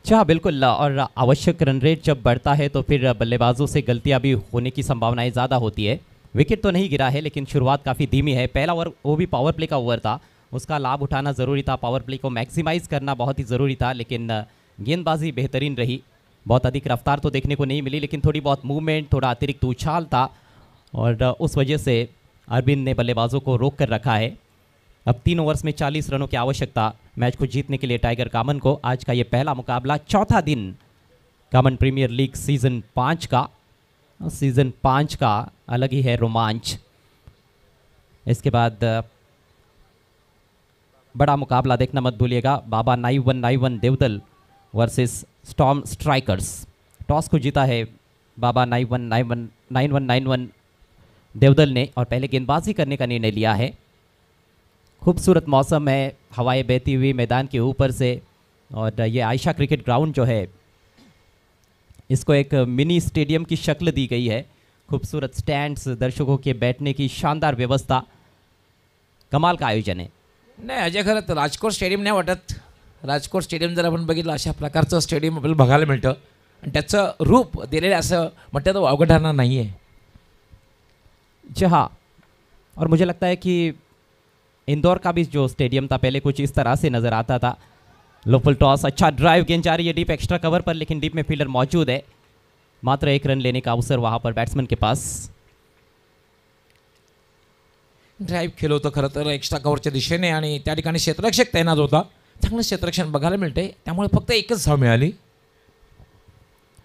हाँ बिल्कुल, और आवश्यक रन रेट जब बढ़ता है तो फिर बल्लेबाजों से गलतियां भी होने की संभावनाएं ज़्यादा होती है। विकेट तो नहीं गिरा है, लेकिन शुरुआत काफ़ी धीमी है। पहला ओवर वो भी पावर प्ले का ओवर था, उसका लाभ उठाना ज़रूरी था, पावर प्ले को मैक्सिमाइज़ करना बहुत ही ज़रूरी था, लेकिन गेंदबाजी बेहतरीन रही। बहुत अधिक रफ्तार तो देखने को नहीं मिली, लेकिन थोड़ी बहुत मूवमेंट, थोड़ा अतिरिक्त उछाल था, और उस वजह से अरविंद ने बल्लेबाजों को रोक कर रखा है। अब 3 ओवर्स में 40 रनों की आवश्यकता मैच को जीतने के लिए टाइगर कामन को। आज का ये पहला मुकाबला, चौथा दिन कामन प्रीमियर लीग सीज़न 5 का। सीज़न 5 का अलग ही है रोमांच। इसके बाद बड़ा मुकाबला देखना मत भूलिएगा, बाबा 9191 देवदल वर्सेस स्टॉर्म स्ट्राइकर्स। टॉस को जीता है बाबा 9191 देवदल ने, और पहले गेंदबाजी करने का निर्णय लिया है। खूबसूरत मौसम है, हवाएं बहती हुई मैदान के ऊपर से, और ये आयशा क्रिकेट ग्राउंड जो है इसको एक मिनी स्टेडियम की शक्ल दी गई है। खूबसूरत स्टैंड्स, दर्शकों के बैठने की शानदार व्यवस्था, कमाल का आयोजन है। नाही अजय, खरं तर राजकोट स्टेडियम नाही वाटत. राजकोट स्टेडियम जर आपण बघितलं, अशा प्रकारचं स्टेडियम आपल्याला बघायला मिळतं, आणि त्याचं रूप दिलेलं असं म्हटलं तर अवघड ठरणार नाही आहे. जी हाँ, और मुझे लगता है कि इंदौर का भी जो स्टेडियम था पहले कुछ इस तरह से नज़र आता था। लोफल टॉस, अच्छा ड्राइव, गेंद जा रही है डीप एक्स्ट्रा कवर पर, लेकिन डीप में फील्डर मौजूद है। मात्र 1 रन लेने का अवसर वहाँ पर बैट्समैन के पास। ड्राईव्ह केलं होतं खरं तर एक्स्ट्रा कव्हरच्या दिशेने, आणि त्या ठिकाणी क्षेत्ररक्षक तैनात होता. चांगलं क्षेत्ररक्षण बघायला मिळते, त्यामुळे फक्त 1च धाव मिळाली.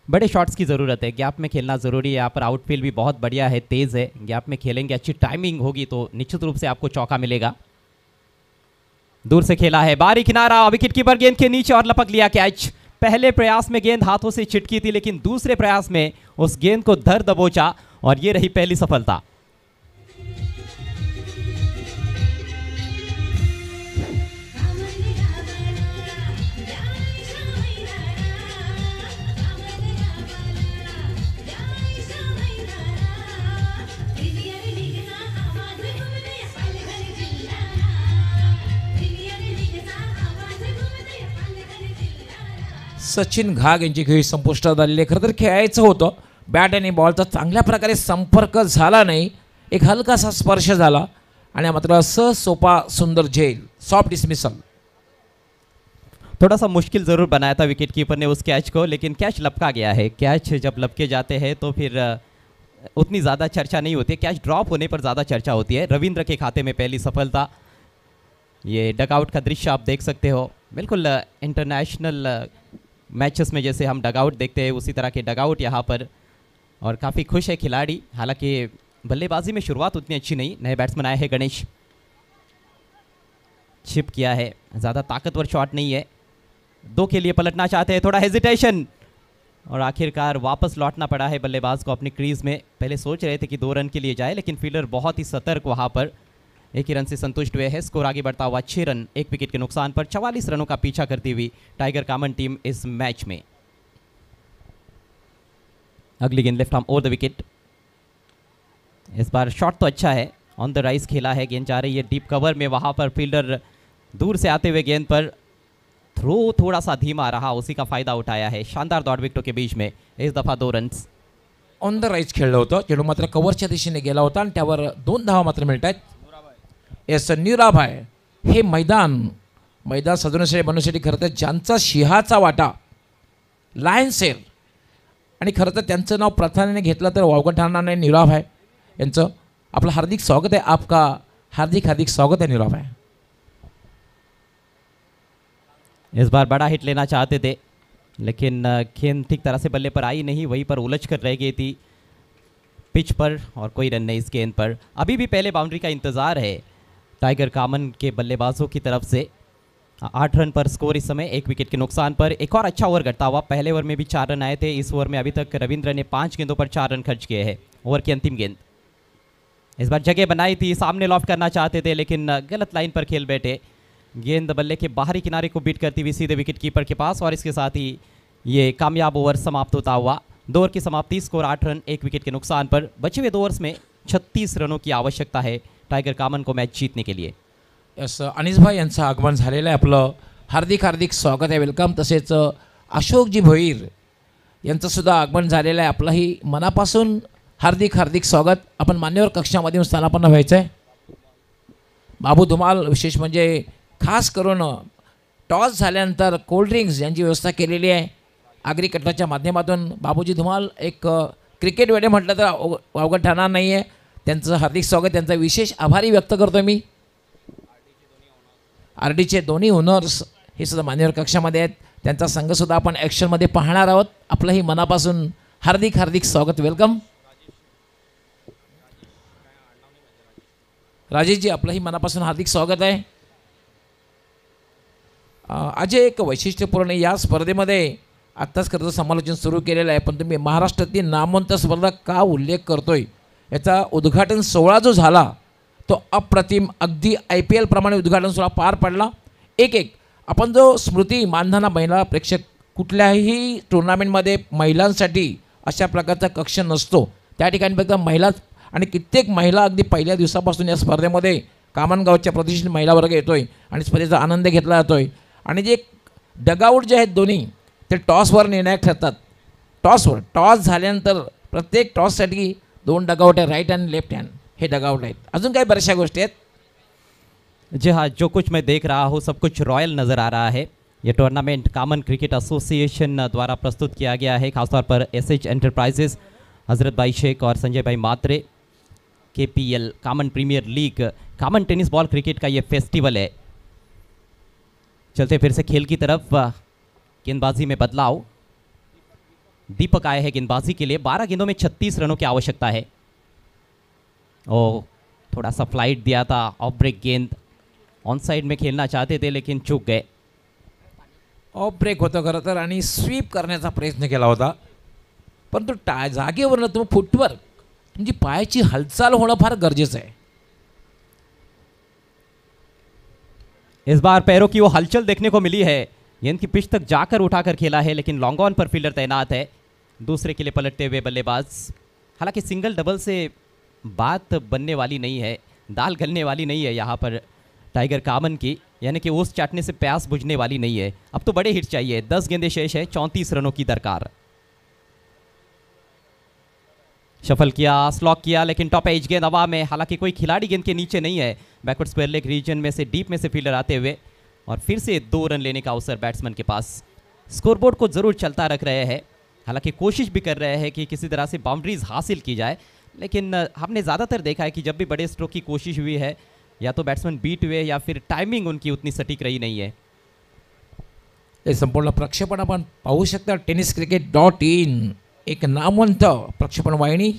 बड़े शॉट्स की ज़रूरत है, गैप में खेलना ज़रूरी है। यहाँ पर आउटफील्ड भी बहुत बढ़िया है, तेज़ है, गैप में खेलेंगे, अच्छी टाइमिंग होगी तो निश्चित रूप से आपको चौका मिलेगा। दूर से खेला है, बारी किनारा, विकेट कीपर गेंद के नीचे और लपक लिया कैच। पहले प्रयास में गेंद हाथों से चिटकी थी, लेकिन दूसरे प्रयास में उस गेंद को धर दबोचा, और ये रही पहली सफलता। सचिन घाग यांची खेळी संपुष्टात आलेली आहे. खरं तर खेळायचं होतं, बॅट आणि बॉलचा चांगल्या प्रकारे संपर्क झाला नाही, एक हलकासा स्पर्श झाला, आणि मात्र सोपा सुंदर झेल, सॉफ्ट डिसमिसल. थोड़ा सा मुश्किल ज़रूर बनाया था विकेट कीपर ने उस कैच को, लेकिन कैच लपका गया है। कैच जब लपके जाते हैं तो फिर उतनी ज़्यादा चर्चा नहीं होती है, कैच ड्रॉप होने पर ज़्यादा चर्चा होती है। रविंद्र के खाते में पहली सफलता। ये डगआउट का दृश्य आप देख सकते हो, बिल्कुल इंटरनेशनल मैचेस में जैसे हम डगआउट देखते हैं उसी तरह के डगआउट यहाँ पर, और काफ़ी खुश है खिलाड़ी। हालांकि बल्लेबाजी में शुरुआत उतनी अच्छी नहीं। नए बैट्समैन आए हैं गणेश, छिप किया है, ज़्यादा ताकतवर शॉट नहीं है। 2 के लिए पलटना चाहते हैं, थोड़ा हेजिटेशन, और आखिरकार वापस लौटना पड़ा है बल्लेबाज को अपनी क्रीज में। पहले सोच रहे थे कि 2 रन के लिए जाए, लेकिन फील्डर बहुत ही सतर्क वहाँ पर 1 ही रन से संतुष्ट हुए हैं। स्कोर आगे बढ़ता हुआ 6 रन 1 विकेट के नुकसान पर। 44 रनों का पीछा करती हुई टाइगर कामन टीम इस मैच में। अगली गेंद left arm over the wicket. इस बार शॉट तो अच्छा है, ऑन द राइज खेला है, गेंद जा रही है डीप कवर में। वहाँ पर फील्डर दूर से आते हुए गेंद पर थ्रो थोड़ा सा धीमा रहा, उसी का फायदा उठाया है। शानदार दौड़ विकेटों के बीच में इस दफा 2 रन्स। ऑन द राईज खेळलं होतं, चेंडू मात्र कव्हरच्या दिशेने गेला होता आणि त्यावर 2 धावा मात्र मिळत आहेत। येस, न्यूराभाय हे मैदान सजवण्यासाठी बनवण्यासाठी खरं तर ज्यांचा सिंहाचा वाटा लायन्सेर, आणि खरं तर त्यांचं नाव प्राधान्याने घेतलं तर वावगं ठरणार नाही। न्यूराभाय यांचं आपलं हार्दिक स्वागत आहे। आपका हार्दिक हार्दिक स्वागत है न्यूराभाय। इस बार बड़ा हिट लेना चाहते थे, लेकिन गेंद ठीक तरह से बल्ले पर आई नहीं, वहीं पर उलझ कर रह गई थी पिच पर, और कोई रन नहीं इस गेंद पर। अभी भी पहले बाउंड्री का इंतज़ार है टाइगर कामन के बल्लेबाजों की तरफ से। 8 रन पर स्कोर इस समय 1 विकेट के नुकसान पर। एक और अच्छा ओवर घटता हुआ, पहले ओवर में भी 4 रन आए थे, इस ओवर में अभी तक रविंद्र ने 5 गेंदों पर 4 रन खर्च किए हैं। ओवर की अंतिम गेंद, इस बार जगह बनाई थी, सामने लॉफ्ट करना चाहते थे, लेकिन गलत लाइन पर खेल बैठे। गेंद बल्ले के बाहरी किनारे को बीट करती हुई सीधे विकेट कीपर के पास, और इसके साथ ही ये कामयाब ओवर समाप्त होता हुआ। 2 ओवर की समाप्ति, स्कोर 8 रन 1 विकेट के नुकसान पर। बचे हुए 2 ओवर्स में 36 रनों की आवश्यकता है टाइगर कामन को मैच जीतने के लिए। यस, अनिसभाई यांचं आगमन झालेलं आहे, आपलं हार्दिक हार्दिक स्वागत आहे, वेलकम। तसेच अशोकजी भोईर यांचं सुद्धा आगमन झालेलं आहे, आपलंही मनापासून हार्दिक हार्दिक स्वागत। आपण मान्यवर कक्षामध्ये स्थानापन्न व्हायचं आहे। बाबू धुमाल विशेष म्हणजे खास करून टॉस झाल्यानंतर कोल्ड्रिंक्स यांची व्यवस्था केलेली आहे आगरी कट्टाच्या माध्यमातून। बाबूजी धुमाल एक क्रिकेट वेडे म्हटलं तर अवघड ठरणार नाही आहे, त्यांचं हार्दिक स्वागत, त्यांचा विशेष आभारी व्यक्त करतो मी। आरडीचे दोन्ही ओनर्स हे सुद्धा मान्यवर कक्षामध्ये आहेत, त्यांचा संघसुद्धा आपण ॲक्शनमध्ये पाहणार आहोत। आपलंही मनापासून हार्दिक हार्दिक स्वागत, वेलकम। राजेशजी आपलंही मनापासून हार्दिक स्वागत आहे। अजय, एक वैशिष्ट्यपूर्ण या स्पर्धेमध्ये आत्ताच खरं तर समालोचन सुरू केलेलं आहे, पण तुम्ही महाराष्ट्रातील नामवंत स्पर्धा का उल्लेख करतोय, याचा उद्घाटन सोहळा जो झाला तो अप्रतिम, अगदी IPL प्रमाणे उद्घाटन सोहळा पार पडला। एक आपण जो स्मृती मानधना महिला प्रेक्षक, कुठल्याही टुर्नामेंटमध्ये महिलांसाठी अशा प्रकारचा कक्ष नसतो, त्या ठिकाणी फक्त महिलाच, आणि कित्येक महिला अगदी पहिल्या दिवसापासून या स्पर्धेमध्ये कामनगावच्या प्रतिष्ठित महिला वर्ग येतोय आणि स्पर्धेचा आनंद घेतला जातोय। आणि जे डगआउट जे आहेत दोन्ही ते टॉसवर निर्णायक ठरतात। टॉस झाल्यानंतर प्रत्येक टॉससाठी 2 डगआउट आहे, राईट हँड लेफ्ट हँड हे डगआउट आहेत। अजून काही बऱ्याचशा गोष्टी आहेत। जी हाँ, जो कुछ मैं देख रहा हूँ सब कुछ रॉयल नज़र आ रहा है। ये टूर्नामेंट कामन क्रिकेट एसोसिएशन द्वारा प्रस्तुत किया गया है, खासतौर पर SH एंटरप्राइजेस, हज़रत भाई शेख और संजय भाई मात्रे। KPL कामन प्रीमियर लीग, कामन टेनिस बॉल क्रिकेट का ये फेस्टिवल है। चलते फिर से खेल की तरफ। गेंदबाजी में बदलाव, दीपक आए हैं गेंदबाजी के लिए। 12 गेंदों में 36 रनों की आवश्यकता है। और थोड़ा सा फ्लाइट दिया था, ऑफ ब्रेक गेंद, ऑन साइड में खेलना चाहते थे लेकिन चूक गए। ऑफ ब्रेक होतं खरं तर, आणि स्वीप करण्याचा प्रयत्न केला होता, परंतु जागेवरनं तुम्ही फुटवर्क, तुमची पायाची हालचाल होणं फार गरजेचं आहे। इस बार पैरों की वो हलचल देखने को मिली है, गेंद की पिच तक जाकर उठाकर खेला है, लेकिन लॉन्ग ऑन पर फील्डर तैनात है। दूसरे के लिए पलटते हुए बल्लेबाज। हालांकि सिंगल डबल से बात बनने वाली नहीं है, दाल गलने वाली नहीं है यहाँ पर टाइगर कामन की, यानी कि ओस चाटने से प्यास बुझने वाली नहीं है। अब तो बड़े हिट चाहिए। 10 गेंदें शेष है, 34 रनों की दरकार। शफल किया, स्लॉक किया, लेकिन टॉप एज गेंद हवा में। हालांकि कोई खिलाड़ी गेंद के नीचे नहीं है। बैकवर्ड स्क्वायर लेग रीजन में से, डीप में से फील्डर आते हुए, और फिर से 2 रन लेने का अवसर बैट्समैन के पास। स्कोरबोर्ड को जरूर चलता रख रहे हैं हालांकि कोशिश भी कर रहे हैं कि किसी तरह से बाउंड्रीज हासिल की जाए, लेकिन हमने ज़्यादातर देखा है कि जब भी बड़े स्ट्रोक की कोशिश हुई है या तो बैट्समैन बीट हुए या फिर टाइमिंग उनकी उतनी सटीक रही नहीं है। हे संपूर्ण प्रक्षेपण आपण पाहू शकता tenniscricket.in, एक नामवंत प्रक्षेपण वाहिनी।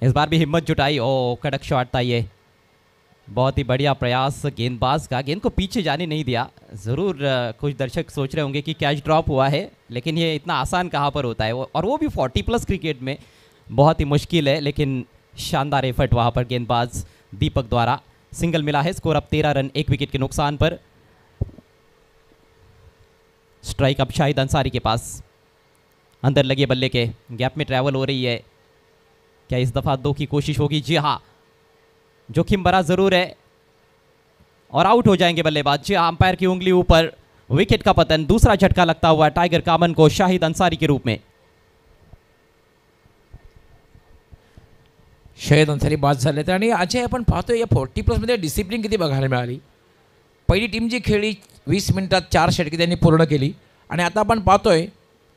इस बार भी हिम्मत जुटाई, ओ कड़क शॉट था ये, बहुत ही बढ़िया प्रयास गेंदबाज का, गेंद को पीछे जाने नहीं दिया। ज़रूर कुछ दर्शक सोच रहे होंगे कि कैच ड्रॉप हुआ है, लेकिन ये इतना आसान कहाँ पर होता है, और वो भी 40+ क्रिकेट में बहुत ही मुश्किल है। लेकिन शानदार एफर्ट वहाँ पर गेंदबाज दीपक द्वारा। सिंगल मिला है, स्कोर अब 13 रन 1 विकेट के नुकसान पर। स्ट्राइक अब शाहिद अंसारी के पास, अंदर लगे बल्ले के, गैप में ट्रैवल हो रही है, क्या इस दफ़ा 2 की कोशिश होगी? जी हाँ, जोखिम भरा ज़रूर है और आउट हो जाएंगे बल्लेबाज। जी हाँ, अंपायर की उंगली ऊपर, विकेट का पतन, दूसरा झटका लगता हुआ टाइगर कामन को शाहिद अंसारी के रूप में। शाहिद अंसारी बाद झाले तर, आणि अजय आपण पाहतोय या 40+ मध्ये डिसिप्लिन किती बघायला मिळाली। पहिली टीम जी खेळली 20 मिनिटात 4 षटके त्यांनी पूर्ण केली, आणि आता आपण पाहतोय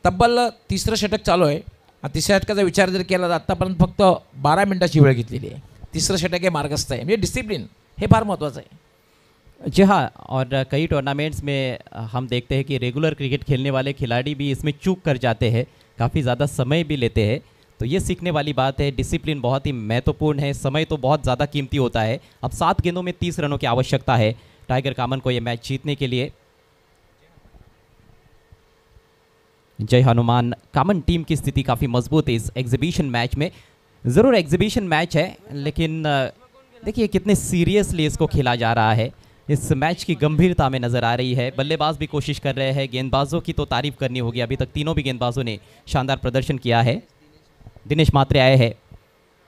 तब्बल तिसरं षटक चालू आहे। तिसऱ्या षटकाचा विचार जर केला तर आतापर्यंत फक्त 12 मिनिटाची वेळ घेतलेली आहे। तीसरा षटक हे मार्गस्थ है, म्हणजे डिसिप्लिन हे फार महत्त्वाचं है। जी हाँ, और कई टूर्नामेंट्स में हम देखते हैं कि रेगुलर क्रिकेट खेलने वाले खिलाड़ी भी इसमें चूक कर जाते हैं, काफ़ी ज़्यादा समय भी लेते हैं। तो ये सीखने वाली बात है, डिसिप्लिन बहुत ही महत्वपूर्ण है, समय तो बहुत ज़्यादा कीमती होता है। अब 7 गेंदों में 30 रनों की आवश्यकता है टाइगर कामन को ये मैच जीतने के लिए। जय हनुमान कामन टीम की स्थिति काफ़ी मजबूत है इस एग्जीबिशन मैच में। ज़रूर एग्जीबिशन मैच है, लेकिन देखिए कितने सीरियसली इसको खेला जा रहा है, इस मैच की गंभीरता में नज़र आ रही है। बल्लेबाज भी कोशिश कर रहे हैं, गेंदबाजों की तो तारीफ करनी होगी, अभी तक तीनों भी गेंदबाजों ने शानदार प्रदर्शन किया है। दिनेश मात्रे आए हैं,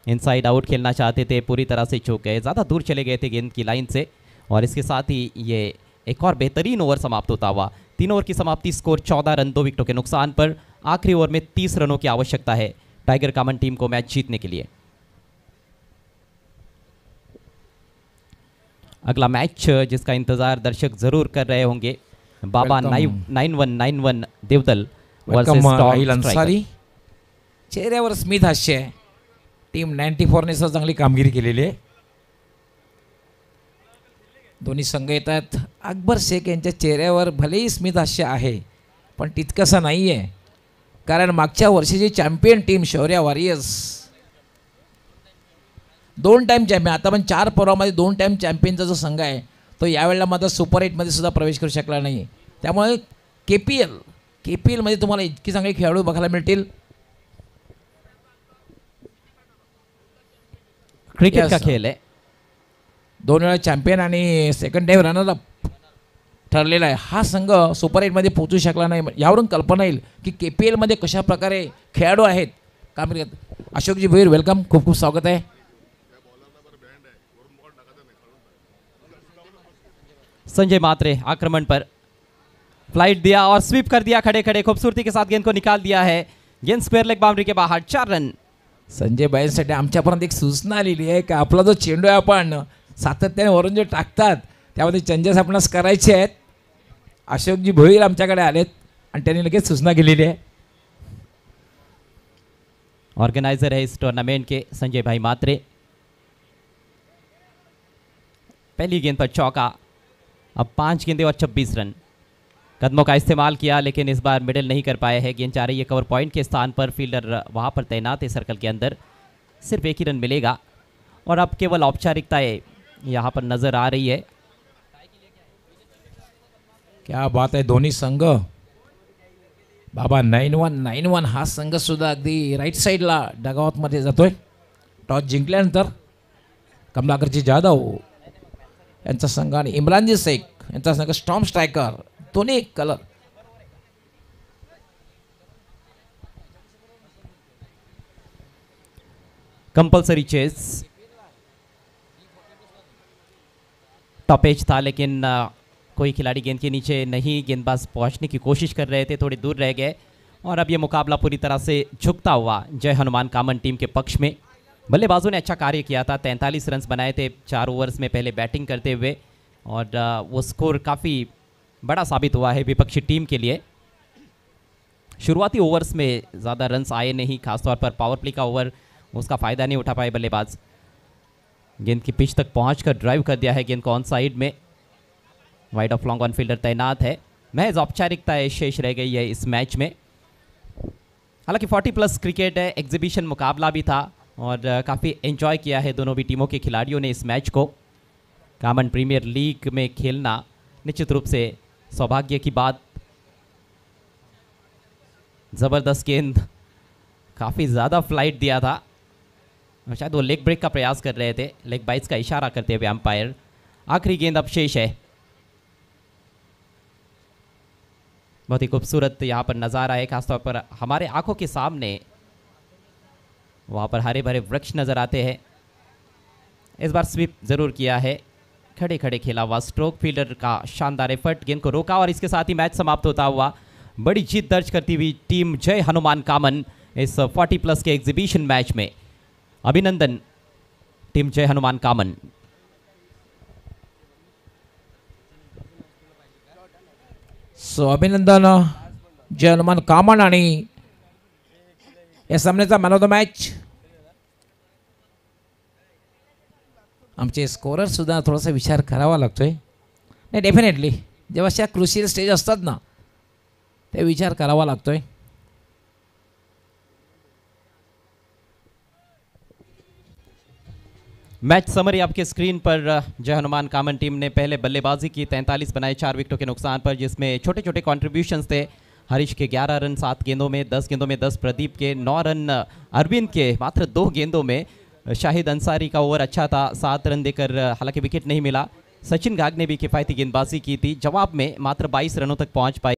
इनसाइड आउट खेलना चाहते थे, पूरी तरह से चूक गए, ज़्यादा दूर चले गए थे गेंद की लाइन से, और इसके साथ ही ये एक और बेहतरीन ओवर समाप्त होता हुआ। 3 ओवर की समाप्ति, स्कोर 14 रन 2 विकेटों के नुकसान पर। आखिरी ओवर में 30 रनों की आवश्यकता है टाइगर कामन टीम को मैच जीतने के लिए। अगला मैच जिसका इंतजार दर्शक जरूर कर रहे होंगे, बाबा 9191 देवदल वर्सेस साहिल अंसारी। चेहऱ्यावर स्मित हास्य आहे, टीम 94 ने चांगली कामगिरी केलेली आहे। दोन्ही संघ येतात, अकबर शेख यांच्या चेहऱ्यावर भलेही स्मित हास्य आहे, पण तितकंसं नाही आहे, कारण मागच्या वर्षीची champion team Shaurya warriors 2 time champion, आता पण 4 पर्वामध्ये 2 टाइम चॅम्पियनचा जो संघ आहे तो यावेळेला मात्र सुपर 8 मध्ये सुद्धा प्रवेश करू शकला नाही। त्यामुळे केपीएल मध्ये तुम्हाला इतकी चांगले खेळाडू बघायला मिळतील। क्रिकेट का खेल है, 2 वेळा चॅम्पियन आणि सेकंड टाइम रनर अप ठरलेला आहे। हा संघ सुपर 8 मध्ये पोहोचू शकला नाही, यावरून कल्पना येईल की केपीएल मध्ये कशा प्रकारे खेळाडू आहेत कामगिरी। अशोकजी भोईर, वेलकम, खूप खूप स्वागत आहे। संजय मात्रे आक्रमण पर फ्लाइट दिया और स्वीप कर दिया, खड़े खड़े खूबसूरती के साथ गेंद को निकाल दिया है, गेंद स्क्वेयर लेग बाउंड्री के बाहर, 4 रन। संजय बाईंसाठी आमच्यापर्यंत एक सूचना आलेली आहे की आपला जो चेंडू आहे आपण सातत्याने वरून जे टाकतात त्यामध्ये चेंजेस आपणास करायचे आहेत। अशोकजी भोईर आमच्याकडे आलेत आणि त्यांनी लगेच सूचना केलेली आहे। ऑर्गेनाइजर है इस टूर्नामेंट के संजय भाई मात्रे। पहली गेंद पर चौका, अब 5 गेंदें और 26 रन। कदमों का इस्तेमाल किया, लेकिन इस बार मिडल नहीं कर पाए हैं। गेंद जा रही है कवर पॉइंट के स्थान पर, फील्डर वहां पर तैनात है सर्कल के अंदर, सिर्फ 1 ही रन मिलेगा। और अब केवल औपचारिकताएं यहाँ पर नजर आ रही है। क्या बात आहे, दोन्ही संघ, बाबा 9191 हा संघ सुद्धा अगदी राईट साईडला डगआउटमध्ये जातोय। टॉस जिंकल्यानंतर कमलाकरजी जाधव यांचा संघ आणि इम्रानजी शेख यांचा संघ स्टॉर्म स्ट्रायकर, दोन्ही colour. Compulsory chase, top edge था, लेकिन कोई खिलाड़ी गेंद के नीचे नहीं, गेंदबाज पहुंचने की कोशिश कर रहे थे, थोड़ी दूर रह गए। और अब ये मुकाबला पूरी तरह से झुकता हुआ जय हनुमान कामन टीम के पक्ष में। बल्लेबाजों ने अच्छा कार्य किया था, 43 रन बनाए थे 4 ओवर्स में पहले बैटिंग करते हुए, और वो स्कोर काफ़ी बड़ा साबित हुआ है विपक्षी टीम के लिए। शुरुआती ओवर्स में ज़्यादा रन्स आए नहीं, खासतौर पर पावर प्ले का ओवर उसका फ़ायदा नहीं उठा पाए बल्लेबाज। गेंद की पिच तक पहुंचकर ड्राइव कर दिया है गेंद को ऑन साइड में। Wide of long on fielder तैनात है। महज औपचारिकता शेष रह गई है इस मैच में। हालांकि 40+ क्रिकेट है, एग्जीबिशन मुकाबला भी था और काफ़ी एंजॉय किया है दोनों भी टीमों के खिलाड़ियों ने इस मैच को। कामन प्रीमियर लीग में खेलना निश्चित रूप से सौभाग्य की बात। ज़बरदस्त गेंद, काफ़ी ज़्यादा फ्लाइट दिया था, शायद वो लेग ब्रेक का प्रयास कर रहे थे, लेग बाइट्स का इशारा करते हुए अंपायर। आखिरी गेंद अब शेष है। बहुत ही खूबसूरत यहाँ पर नज़ारा है, खासतौर पर हमारे आंखों के सामने वहाँ पर हरे भरे वृक्ष नज़र आते हैं। इस बार स्वीप ज़रूर किया है, खड़े खड़े खेला हुआ स्ट्रोक, फील्डर का शानदार एफर्ट, गेंद को रोका और इसके साथ ही मैच समाप्त होता हुआ बड़ी जीत दर्ज करती हुई टीम जय हनुमान कामन इस 40+ के एग्जीबिशन मैच में। अभिनंदन टीम जय हनुमान कामन। सो अभिनंदन जय हनुमान कामन आणि या सामन्याचा मॅन ऑफ द मॅच आमचे स्कोरर सुद्धा थोडासा विचार करावा लागतोय। नाही डेफिनेटली जेव्हा अशा क्रुशियल स्टेज असतात ना ते विचार करावा लागतोय। मैच समरी आपके स्क्रीन पर। जय हनुमान कामन टीम ने पहले बल्लेबाजी की, 43 बनाए 4 विकेटों के नुकसान पर, जिसमें छोटे छोटे कॉन्ट्रीब्यूशंस थे। हरीश के 11 रन 7 गेंदों में, 10 गेंदों में 10 प्रदीप के, 9 रन अरविंद के मात्र 2 गेंदों में। शाहिद अंसारी का ओवर अच्छा था, 7 रन देकर हालांकि विकेट नहीं मिला। सचिन गाग ने भी किफ़ायती गेंदबाजी की थी, जवाब में मात्र 22 रनों तक पहुंच पाए।